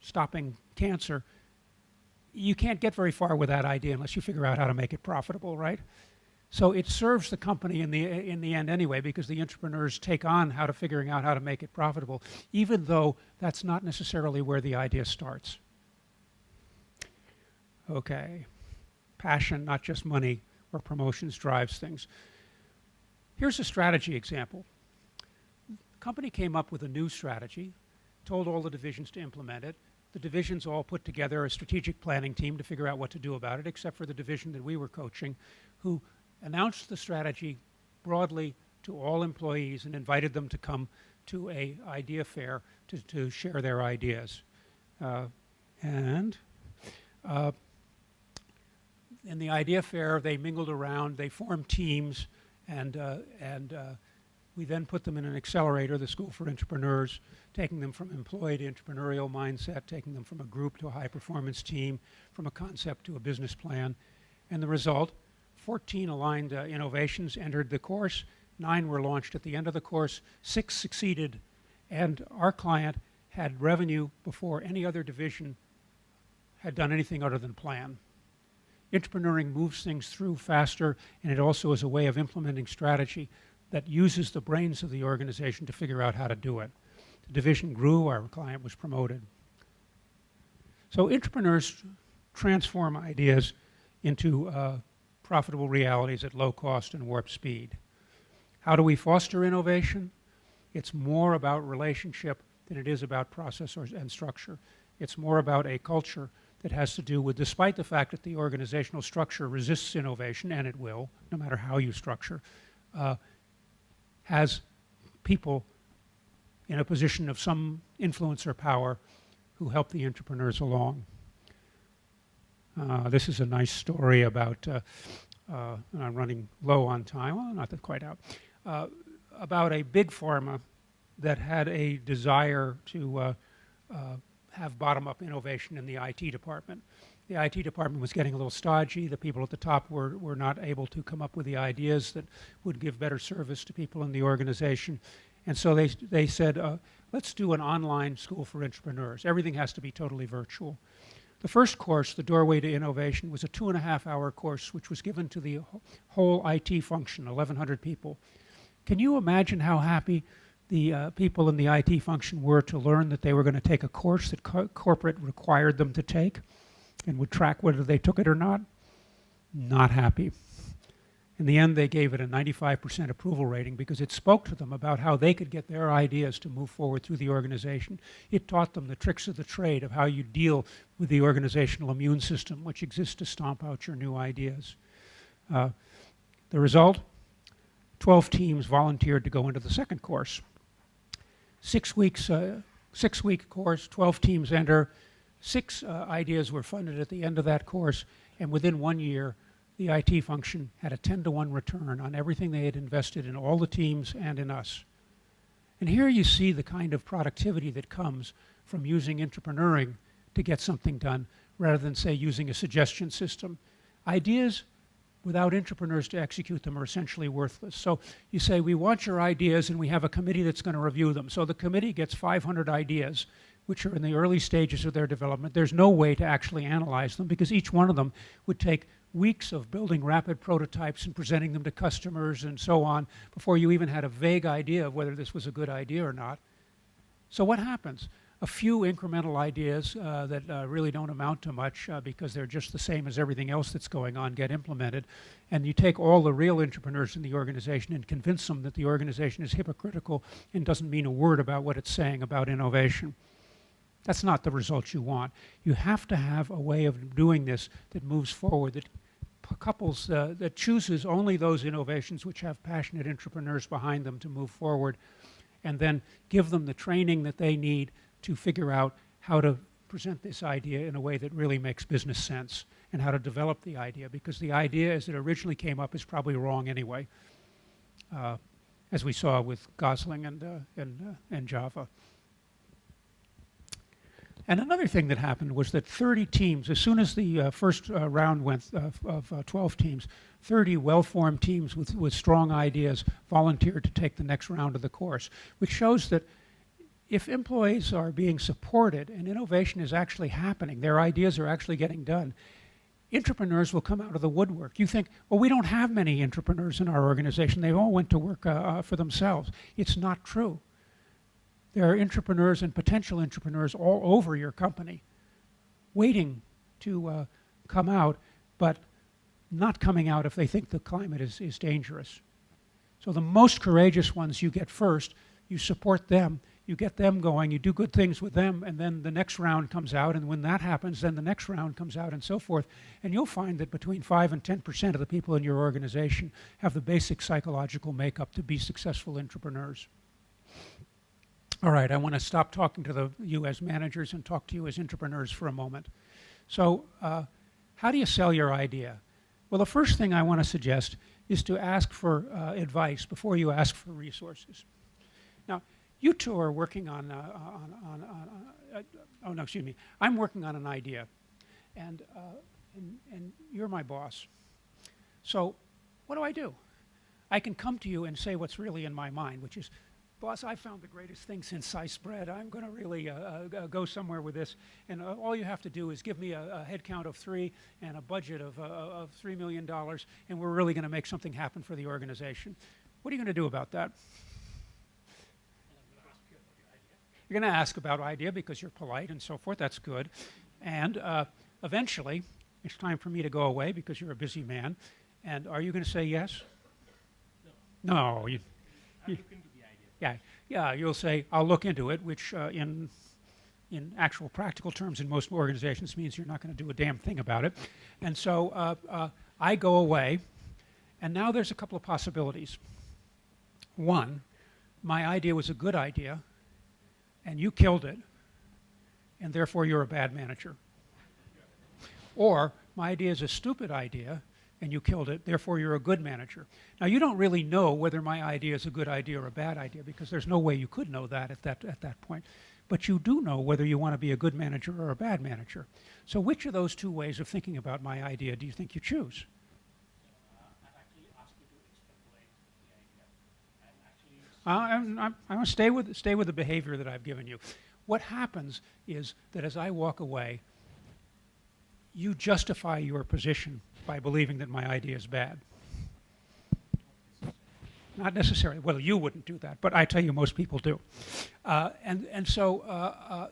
stopping cancer, you can't get very far with that idea unless you figure out how to make it profitable, right? So it serves the company in the end anyway, because the entrepreneurs take on figuring out how to make it profitable, even though that's not necessarily where the idea starts. Okay, passion, not just money or promotions, drives things. Here's a strategy example. The company came up with a new strategy, told all the divisions to implement it. The divisions all put together a strategic planning team to figure out what to do about it, except for the division that we were coaching, who announced the strategy broadly to all employees and invited them to come to an idea fair to share their ideas. In the idea fair, they mingled around, they formed teams, and we then put them in an accelerator, the School for Entrepreneurs, taking them from employee to entrepreneurial mindset, taking them from a group to a high-performance team, from a concept to a business plan. And the result, 14 aligned innovations entered the course, 9 were launched at the end of the course, 6 succeeded, and our client had revenue before any other division had done anything other than plan. Entrepreneuring moves things through faster, and it also is a way of implementing strategy that uses the brains of the organization to figure out how to do it. The division grew, our client was promoted. So entrepreneurs transform ideas into profitable realities at low cost and warp speed. How do we foster innovation? It's more about relationship than it is about process and structure. It's more about a culture that has to do with, despite the fact that the organizational structure resists innovation, and it will, no matter how you structure, has people in a position of some influence or power who help the entrepreneurs along. This is a nice story about, and I'm running low on time, well, not that quite out, about a big pharma that had a desire to have bottom-up innovation in the IT department. The IT department was getting a little stodgy. The people at the top were not able to come up with the ideas that would give better service to people in the organization. And so they said, let's do an online school for entrepreneurs. Everything has to be totally virtual. The first course, The Doorway to Innovation, was a 2.5-hour course which was given to the whole IT function, 1,100 people. Can you imagine how happy the people in the IT function were to learn that they were going to take a course that corporate required them to take? and would track whether they took it or not. Not happy. In the end, they gave it a 95% approval rating because it spoke to them about how they could get their ideas to move forward through the organization. It taught them the tricks of the trade of how you deal with the organizational immune system, which exists to stomp out your new ideas. The result? 12 teams volunteered to go into the second course. 6 weeks, 6-week course, 12 teams enter. 6 ideas were funded at the end of that course, and within 1 year, the IT function had a 10-to-1 return on everything they had invested in all the teams and in us. And here you see the kind of productivity that comes from using entrepreneuring to get something done rather than, say, using a suggestion system. Ideas without entrepreneurs to execute them are essentially worthless. So you say, we want your ideas and we have a committee that's going to review them. So the committee gets 500 ideas which are in the early stages of their development. There's no way to actually analyze them because each one of them would take weeks of building rapid prototypes and presenting them to customers and so on before you even had a vague idea of whether this was a good idea or not. So what happens? A few incremental ideas that really don't amount to much because they're just the same as everything else that's going on get implemented, and you take all the real entrepreneurs in the organization and convince them that the organization is hypocritical and doesn't mean a word about what it's saying about innovation. That's not the result you want. You have to have a way of doing this that moves forward, that couples, that chooses only those innovations which have passionate entrepreneurs behind them to move forward, and then give them the training that they need to figure out how to present this idea in a way that really makes business sense and how to develop the idea, because the idea as it originally came up is probably wrong anyway, as we saw with Gosling and Java. And another thing that happened was that 30 teams, as soon as the first round went of 12 teams, 30 well-formed teams with strong ideas volunteered to take the next round of the course, which shows that if employees are being supported and innovation is actually happening, their ideas are actually getting done, entrepreneurs will come out of the woodwork. You think, well, we don't have many entrepreneurs in our organization. They all went to work for themselves. It's not true. There are entrepreneurs and potential entrepreneurs all over your company waiting to come out, but not coming out if they think the climate is dangerous. So the most courageous ones you get first, you support them, you get them going, you do good things with them, and then the next round comes out, and when that happens, then the next round comes out, and so forth. And you'll find that between 5 and 10% of the people in your organization have the basic psychological makeup to be successful entrepreneurs. All right, I want to stop talking to you as managers and talk to you as entrepreneurs for a moment. So how do you sell your idea? Well, the first thing I want to suggest is to ask for advice before you ask for resources. Now, you two are working on oh no, excuse me, I'm working on an idea, and you're my boss. So what do? I can come to you and say what's really in my mind, which is, boss, I found the greatest thing since sliced bread. I'm going to really go somewhere with this. And all you have to do is give me a head count of 3 and a budget of $3 million, and we're really going to make something happen for the organization. What are you going to do about that? You're going to ask about idea because you're polite and so forth. That's good. And eventually, it's time for me to go away because you're a busy man. And are you going to say yes? No. No. Yeah, you'll say, I'll look into it, which in actual practical terms in most organizations means you're not going to do a damn thing about it. And so I go away, and now there's a couple of possibilities. One, my idea was a good idea, and you killed it, and therefore you're a bad manager. Or my idea is a stupid idea, and you killed it, therefore you're a good manager. Now, you don't really know whether my idea is a good idea or a bad idea because there's no way you could know that at that point. But you do know whether you want to be a good manager or a bad manager. So which of those two ways of thinking about my idea do you think you choose? I'm going to stay with the behavior that I've given you. What happens is that as I walk away, you justify your position by believing that my idea is bad. Not necessarily. Well, you wouldn't do that, but I tell you most people do. And so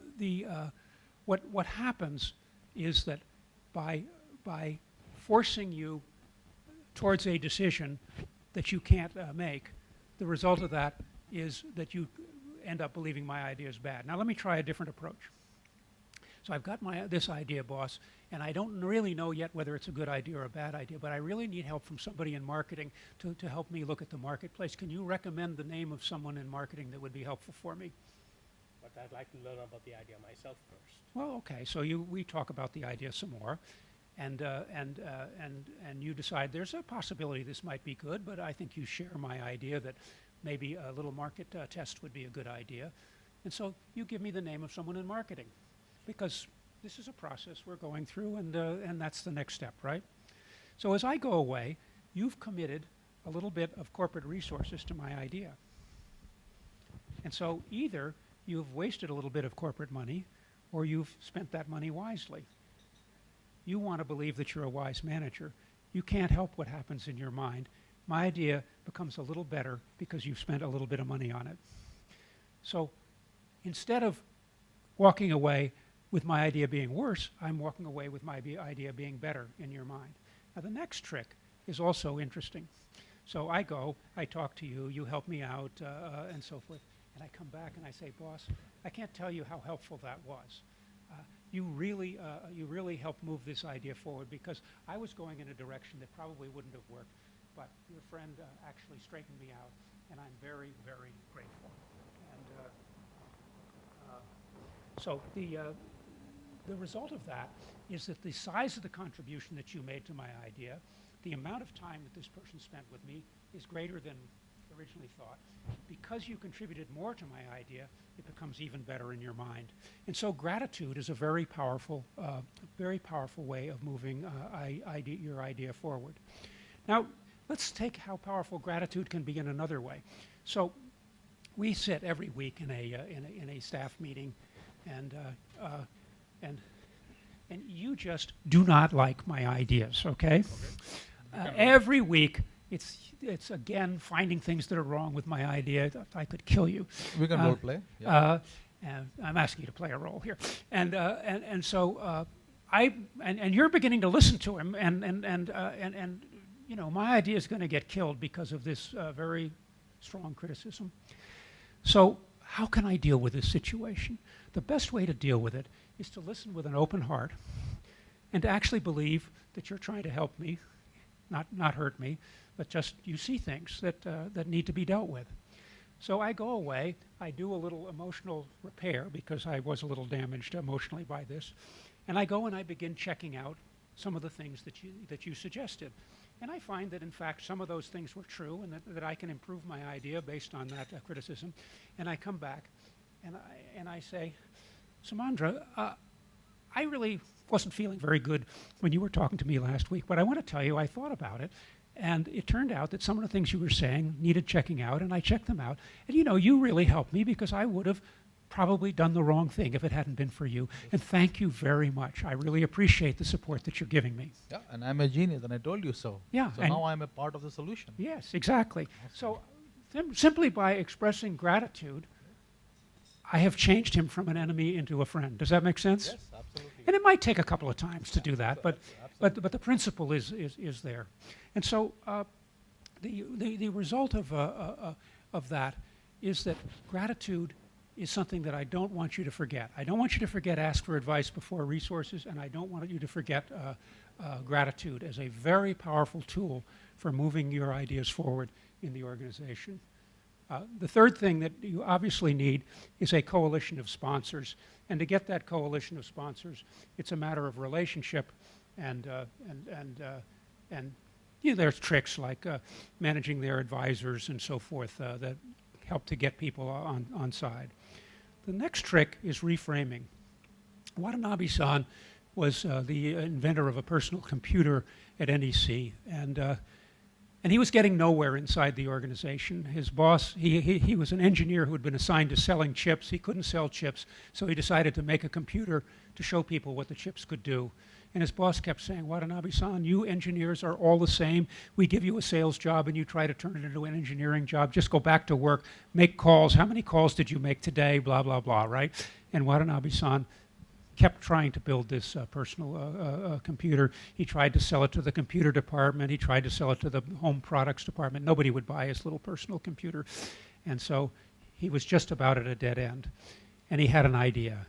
what happens is that by forcing you towards a decision that you can't make, the result of that is that you end up believing my idea is bad. Now let me try a different approach. So I've got this idea, boss, and I don't really know yet whether it's a good idea or a bad idea, but I really need help from somebody in marketing to help me look at the marketplace. Can you recommend the name of someone in marketing that would be helpful for me? But I'd like to learn about the idea myself first. Well, okay, so we talk about the idea some more, and you decide there's a possibility this might be good, but I think you share my idea that maybe a little market test would be a good idea. And so you give me the name of someone in marketing, because this is a process we're going through, and that's the next step, right? So as I go away, you've committed a little bit of corporate resources to my idea. And so either you've wasted a little bit of corporate money, or you've spent that money wisely. You want to believe that you're a wise manager. You can't help what happens in your mind. My idea becomes a little better because you've spent a little bit of money on it. So instead of walking away with my idea being worse, I'm walking away with my idea being better in your mind. Now the next trick is also interesting. So I go, I talk to you, you help me out, and so forth. And I come back and I say, boss, I can't tell you how helpful that was. You really helped move this idea forward, because I was going in a direction that probably wouldn't have worked, but your friend actually straightened me out, and I'm very, very grateful. And so the result of that is that the size of the contribution that you made to my idea, the amount of time that this person spent with me, is greater than originally thought. Because you contributed more to my idea, it becomes even better in your mind. And so gratitude is a very powerful way of moving your idea forward. Now, let's take how powerful gratitude can be in another way. So we sit every week in a staff meeting, and you just do not like my ideas, okay? Every week, it's again finding things that are wrong with my idea. I could kill you. We can role play. Yeah. And I'm asking you to play a role here, and so and you're beginning to listen to him, and you know, my idea is going to get killed because of this very strong criticism. So how can I deal with this situation? The best way to deal with it is to listen with an open heart, and to actually believe that you're trying to help me, not hurt me, but just you see things that need to be dealt with. So I go away, I do a little emotional repair because I was a little damaged emotionally by this, and I go and I begin checking out some of the things that you suggested. And I find that in fact some of those things were true, and that I can improve my idea based on that criticism. And I come back and I say, Sumandra, I really wasn't feeling very good when you were talking to me last week, but I want to tell you I thought about it, and it turned out that some of the things you were saying needed checking out, and I checked them out. And you know, you really helped me, because I would have probably done the wrong thing if it hadn't been for you. And thank you very much. I really appreciate the support that you're giving me. Yeah, and I'm a genius, and I told you so. Yeah. So now I'm a part of the solution. Yes, exactly. So simply by expressing gratitude, I have changed him from an enemy into a friend. Does that make sense? Yes, absolutely. And it might take a couple of times to do that, but the principle is there. And so the result of that is that gratitude is something that I don't want you to forget. I don't want you to forget ask for advice before resources, and I don't want you to forget gratitude as a very powerful tool for moving your ideas forward in the organization. The third thing that you obviously need is a coalition of sponsors. And to get that coalition of sponsors, it's a matter of relationship, and you know, there's tricks like managing their advisors and so forth that help to get people on side. The next trick is reframing. Watanabe-san was the inventor of a personal computer at NEC, and he was getting nowhere inside the organization. His boss, he was an engineer who had been assigned to selling chips. He couldn't sell chips, so he decided to make a computer to show people what the chips could do. And his boss kept saying, Watanabe-san, you engineers are all the same. We give you a sales job and you try to turn it into an engineering job. Just go back to work, make calls. How many calls did you make today? Blah, blah, blah, right? And Watanabe-san kept trying to build this personal computer. He tried to sell it to the computer department. He tried to sell it to the home products department. Nobody would buy his little personal computer. And so he was just about at a dead end. And he had an idea.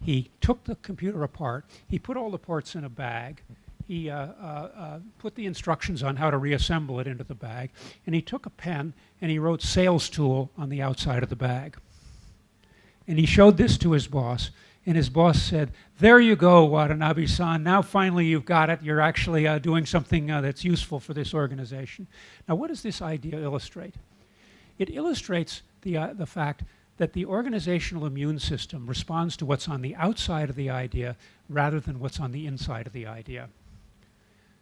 He took the computer apart. He put all the parts in a bag. He put the instructions on how to reassemble it into the bag. And he took a pen and he wrote sales tool on the outside of the bag. And he showed this to his boss. And his boss said, "There you go, Watanabe-san. Now finally you've got it. You're actually doing something that's useful for this organization." Now what does this idea illustrate? It illustrates the fact that the organizational immune system responds to what's on the outside of the idea rather than what's on the inside of the idea.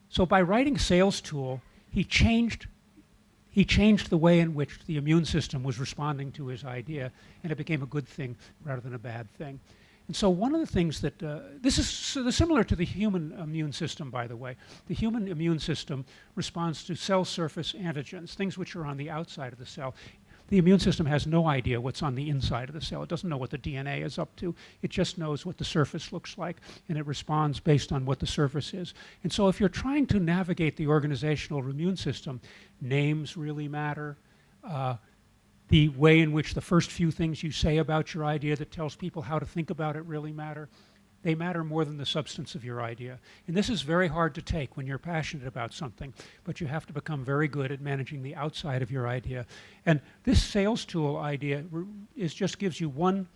So by writing sales tool, he changed the way in which the immune system was responding to his idea, and it became a good thing rather than a bad thing. And so one of the things that, this is similar to the human immune system, by the way. The human immune system responds to cell surface antigens, things which are on the outside of the cell. The immune system has no idea what's on the inside of the cell. It doesn't know what the DNA is up to. It just knows what the surface looks like, and it responds based on what the surface is. And so if you're trying to navigate the organizational immune system, names really matter. The way in which the first few things you say about your idea that tells people how to think about it really matter. They matter more than the substance of your idea. And this is very hard to take when you're passionate about something, but you have to become very good at managing the outside of your idea. And this sales tool idea just gives you one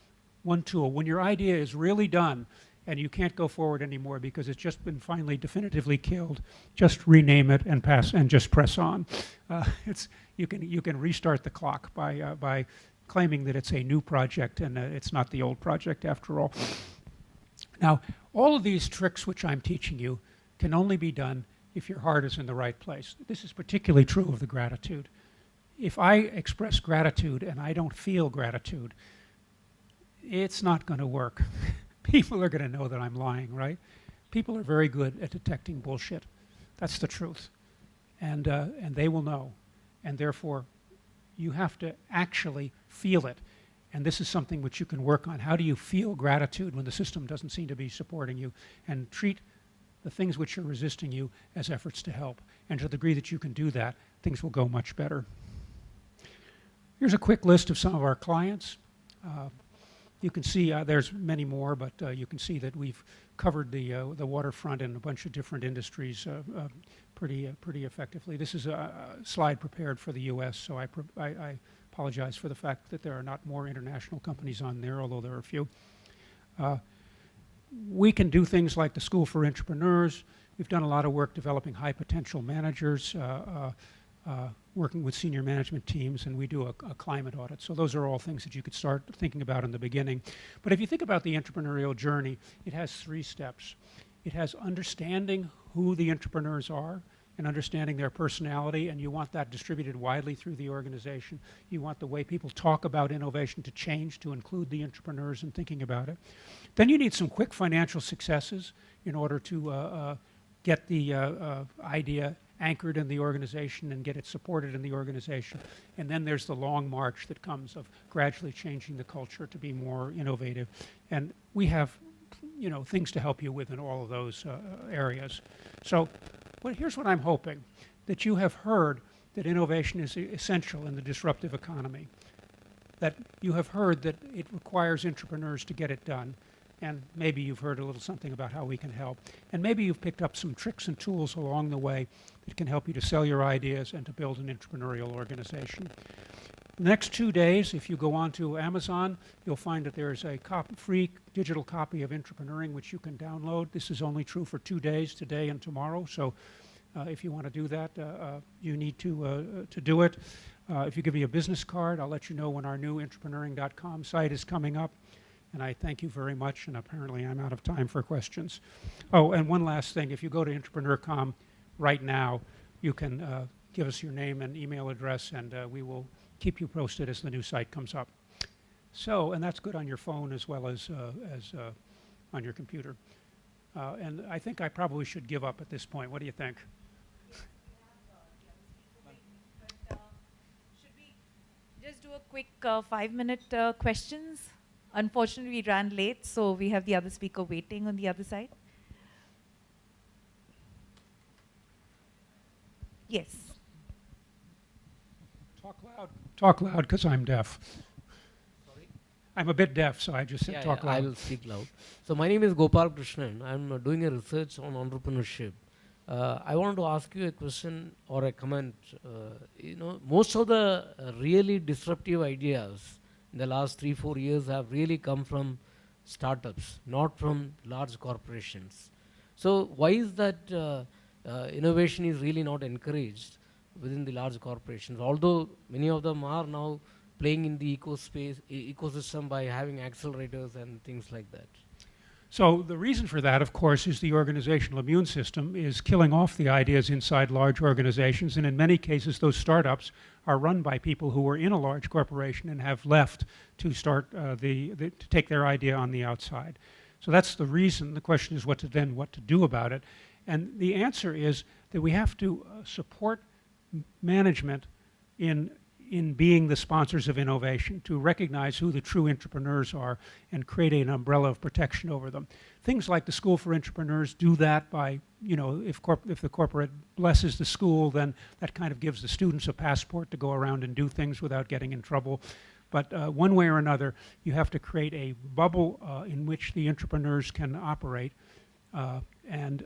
tool. When your idea is really done and you can't go forward anymore because it's just been finally definitively killed, just rename it and just press on. You can restart the clock by claiming that it's a new project and it's not the old project after all. Now, all of these tricks which I'm teaching you can only be done if your heart is in the right place. This is particularly true of the gratitude. If I express gratitude and I don't feel gratitude, it's not going to work. People are going to know that I'm lying, right? People are very good at detecting bullshit. That's the truth. And they will know. And therefore, you have to actually feel it. And this is something which you can work on. How do you feel gratitude when the system doesn't seem to be supporting you? And treat the things which are resisting you as efforts to help. And to the degree that you can do that, things will go much better. Here's a quick list of some of our clients. You can see there's many more, but you can see that we've covered the waterfront in a bunch of different industries pretty effectively. This is a slide prepared for the U.S., so I apologize for the fact that there are not more international companies on there, although there are a few. We can do things like the School for Entrepreneurs. We've done a lot of work developing high potential managers, working with senior management teams, and we do a climate audit. So those are all things that you could start thinking about in the beginning. But if you think about the entrepreneurial journey, it has 3 steps. It has understanding who the entrepreneurs are and understanding their personality, and you want that distributed widely through the organization. You want the way people talk about innovation to change to include the entrepreneurs in thinking about it. Then you need some quick financial successes in order to get the idea anchored in the organization and get it supported in the organization. And then there's the long march that comes of gradually changing the culture to be more innovative. And we have, things to help you with in all of those areas. So here's what I'm hoping, that you have heard that innovation is essential in the disruptive economy, that you have heard that it requires entrepreneurs to get it done, and maybe you've heard a little something about how we can help. And maybe you've picked up some tricks and tools along the way that can help you to sell your ideas and to build an entrepreneurial organization. The next 2 days, if you go on to Amazon, you'll find that there's a free digital copy of Intrapreneuring which you can download. This is only true for 2 days, today and tomorrow. So if you want to do that, you need to do it. If you give me a business card, I'll let you know when our new intrapreneuring.com site is coming up. And I thank you very much, and apparently I'm out of time for questions. Oh, and one last thing. If you go to Intrapreneur.com right now, you can give us your name and email address, and we will keep you posted as the new site comes up. So, and that's good on your phone as well as on your computer. And I think I probably should give up at this point. What do you think? Should we just do a quick 5-minute questions? Unfortunately, we ran late, so we have the other speaker waiting on the other side. Yes. Talk loud, because I'm deaf. Sorry? I'm a bit deaf, so I just said talk loud. I will speak loud. So my name is Gopal Krishnan. I'm doing a research on entrepreneurship. I wanted to ask you a question or a comment. Most of the really disruptive ideas in the last 3-4 years have really come from startups, not from large corporations. So why is that innovation is really not encouraged within the large corporations, although many of them are now playing in the ecosystem by having accelerators and things like that? So the reason for that, of course, is the organizational immune system is killing off the ideas inside large organizations, and in many cases those startups are run by people who were in a large corporation and have left to start to take their idea on the outside. So that's the reason. The question is what to do about it. And the answer is that we have to support management in being the sponsors of innovation, to recognize who the true entrepreneurs are and create an umbrella of protection over them. Things like the School for Entrepreneurs do that by, if the corporate blesses the school, then that kind of gives the students a passport to go around and do things without getting in trouble. But one way or another, you have to create a bubble in which the entrepreneurs can operate, and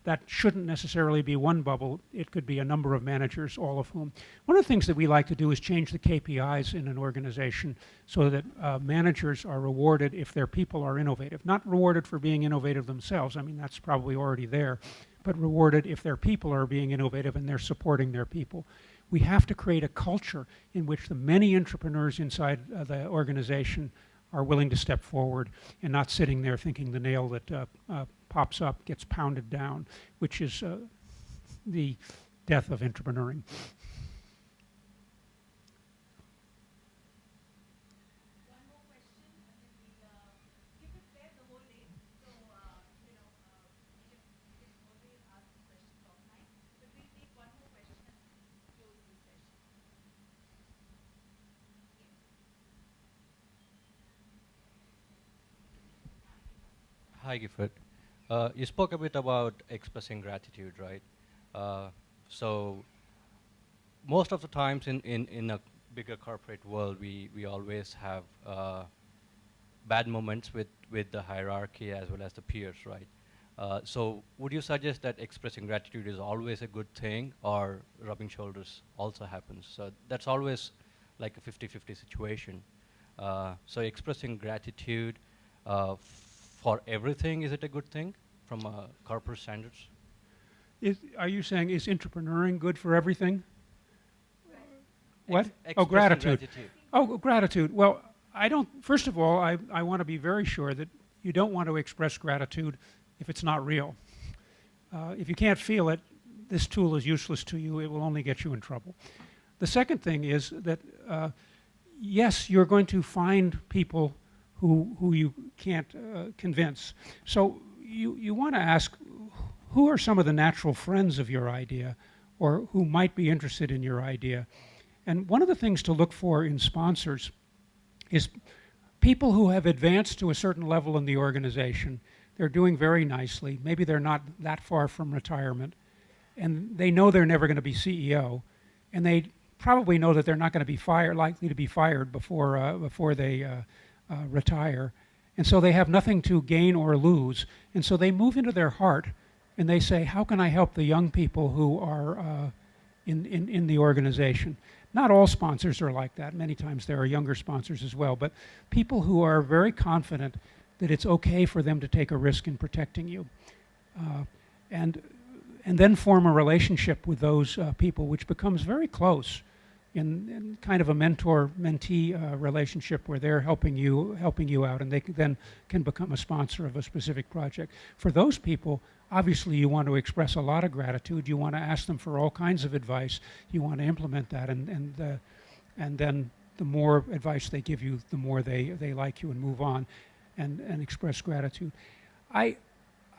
that shouldn't necessarily be one bubble. It could be a number of managers, all of whom. One of the things that we like to do is change the KPIs in an organization so that managers are rewarded if their people are innovative. Not rewarded for being innovative themselves, I mean that's probably already there, but rewarded if their people are being innovative and they're supporting their people. We have to create a culture in which the many entrepreneurs inside the organization are willing to step forward and not sitting there thinking the nail that pops up gets pounded down, which is the death of entrepreneuring. One more question, and then we'll give it there the whole day. So, we can always ask the questions offline, but we'll take one more question and close this session. Hi, Gifford. You spoke a bit about expressing gratitude, right? So most of the times in a bigger corporate world, we always have bad moments with the hierarchy as well as the peers, right? So would you suggest that expressing gratitude is always a good thing, or rubbing shoulders also happens? So that's always like a 50-50 situation. So expressing gratitude for everything, is it a good thing from corporate standards? Are you saying, is entrepreneuring good for everything? What? Expressing Gratitude. Oh, gratitude. Well, first of all, I want to be very sure that you don't want to express gratitude if it's not real. If you can't feel it, this tool is useless to you. It will only get you in trouble. The second thing is that, yes, you're going to find people who you can't convince. So you want to ask, who are some of the natural friends of your idea, or who might be interested in your idea? And one of the things to look for in sponsors is people who have advanced to a certain level in the organization. They're doing very nicely. Maybe they're not that far from retirement, and they know they're never going to be CEO, and they probably know that they're not going to be likely to be fired before they retire. And so they have nothing to gain or lose. And so they move into their heart and they say, how can I help the young people who are in the organization? Not all sponsors are like that. Many times there are younger sponsors as well, but people who are very confident that it's okay for them to take a risk in protecting you. And then form a relationship with those people, which becomes very close in kind of a mentor-mentee relationship where they're helping you out, and they then can become a sponsor of a specific project. For those people, obviously you want to express a lot of gratitude. You want to ask them for all kinds of advice. You want to implement that, and then the more advice they give you, the more they like you and move on and express gratitude.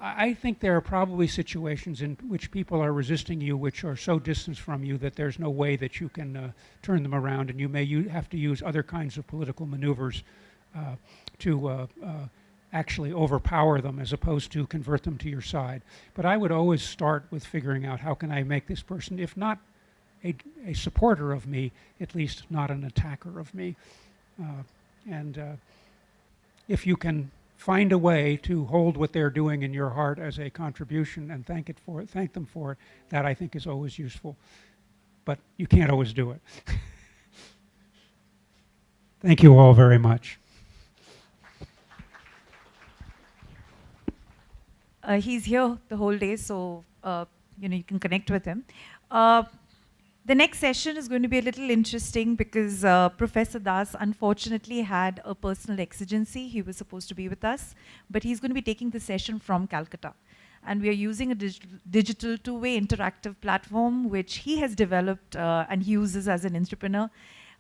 I think there are probably situations in which people are resisting you, which are so distant from you that there's no way that you can turn them around, and you may have to use other kinds of political maneuvers to actually overpower them as opposed to convert them to your side. But I would always start with figuring out how can I make this person, if not a supporter of me, at least not an attacker of me. If you can find a way to hold what they're doing in your heart as a contribution and thank them for it, that I think is always useful. But you can't always do it. Thank you all very much. He's here the whole day, so you can connect with him. The next session is going to be a little interesting because Professor Das unfortunately had a personal exigency. He was supposed to be with us, but he's going to be taking the session from Calcutta. And we are using a digital two-way interactive platform which he has developed and he uses as an entrepreneur.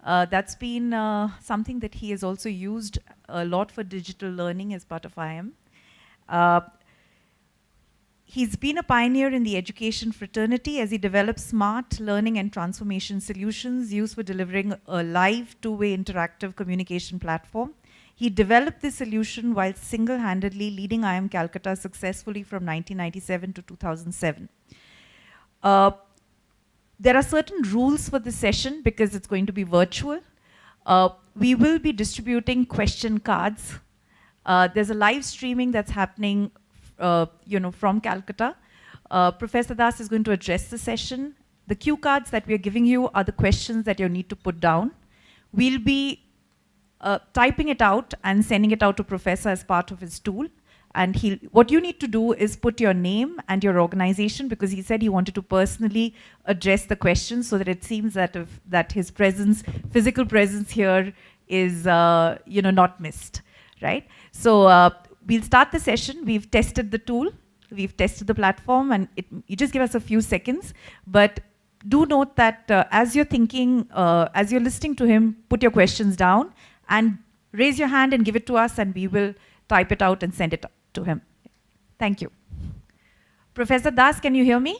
That's been something that he has also used a lot for digital learning as part of IM. He's been a pioneer in the education fraternity as he develops smart learning and transformation solutions used for delivering a live two-way interactive communication platform. He developed this solution while single-handedly leading IM Calcutta successfully from 1997 to 2007. There are certain rules for this session because it's going to be virtual. We will be distributing question cards. There's a live streaming that's happening from Calcutta. Professor Das is going to address the session. The cue cards that we are giving you are the questions that you need to put down. We'll be typing it out and sending it out to Professor as part of his tool. And what you need to do is put your name and your organization, because he said he wanted to personally address the questions so that it seems that his presence, physical presence here is not missed, right? So we'll start the session. We've tested the tool, we've tested the platform, and you just give us a few seconds. But do note that as you're thinking, as you're listening to him, put your questions down and raise your hand and give it to us, and we will type it out and send it to him. Thank you. Professor Das, can you hear me?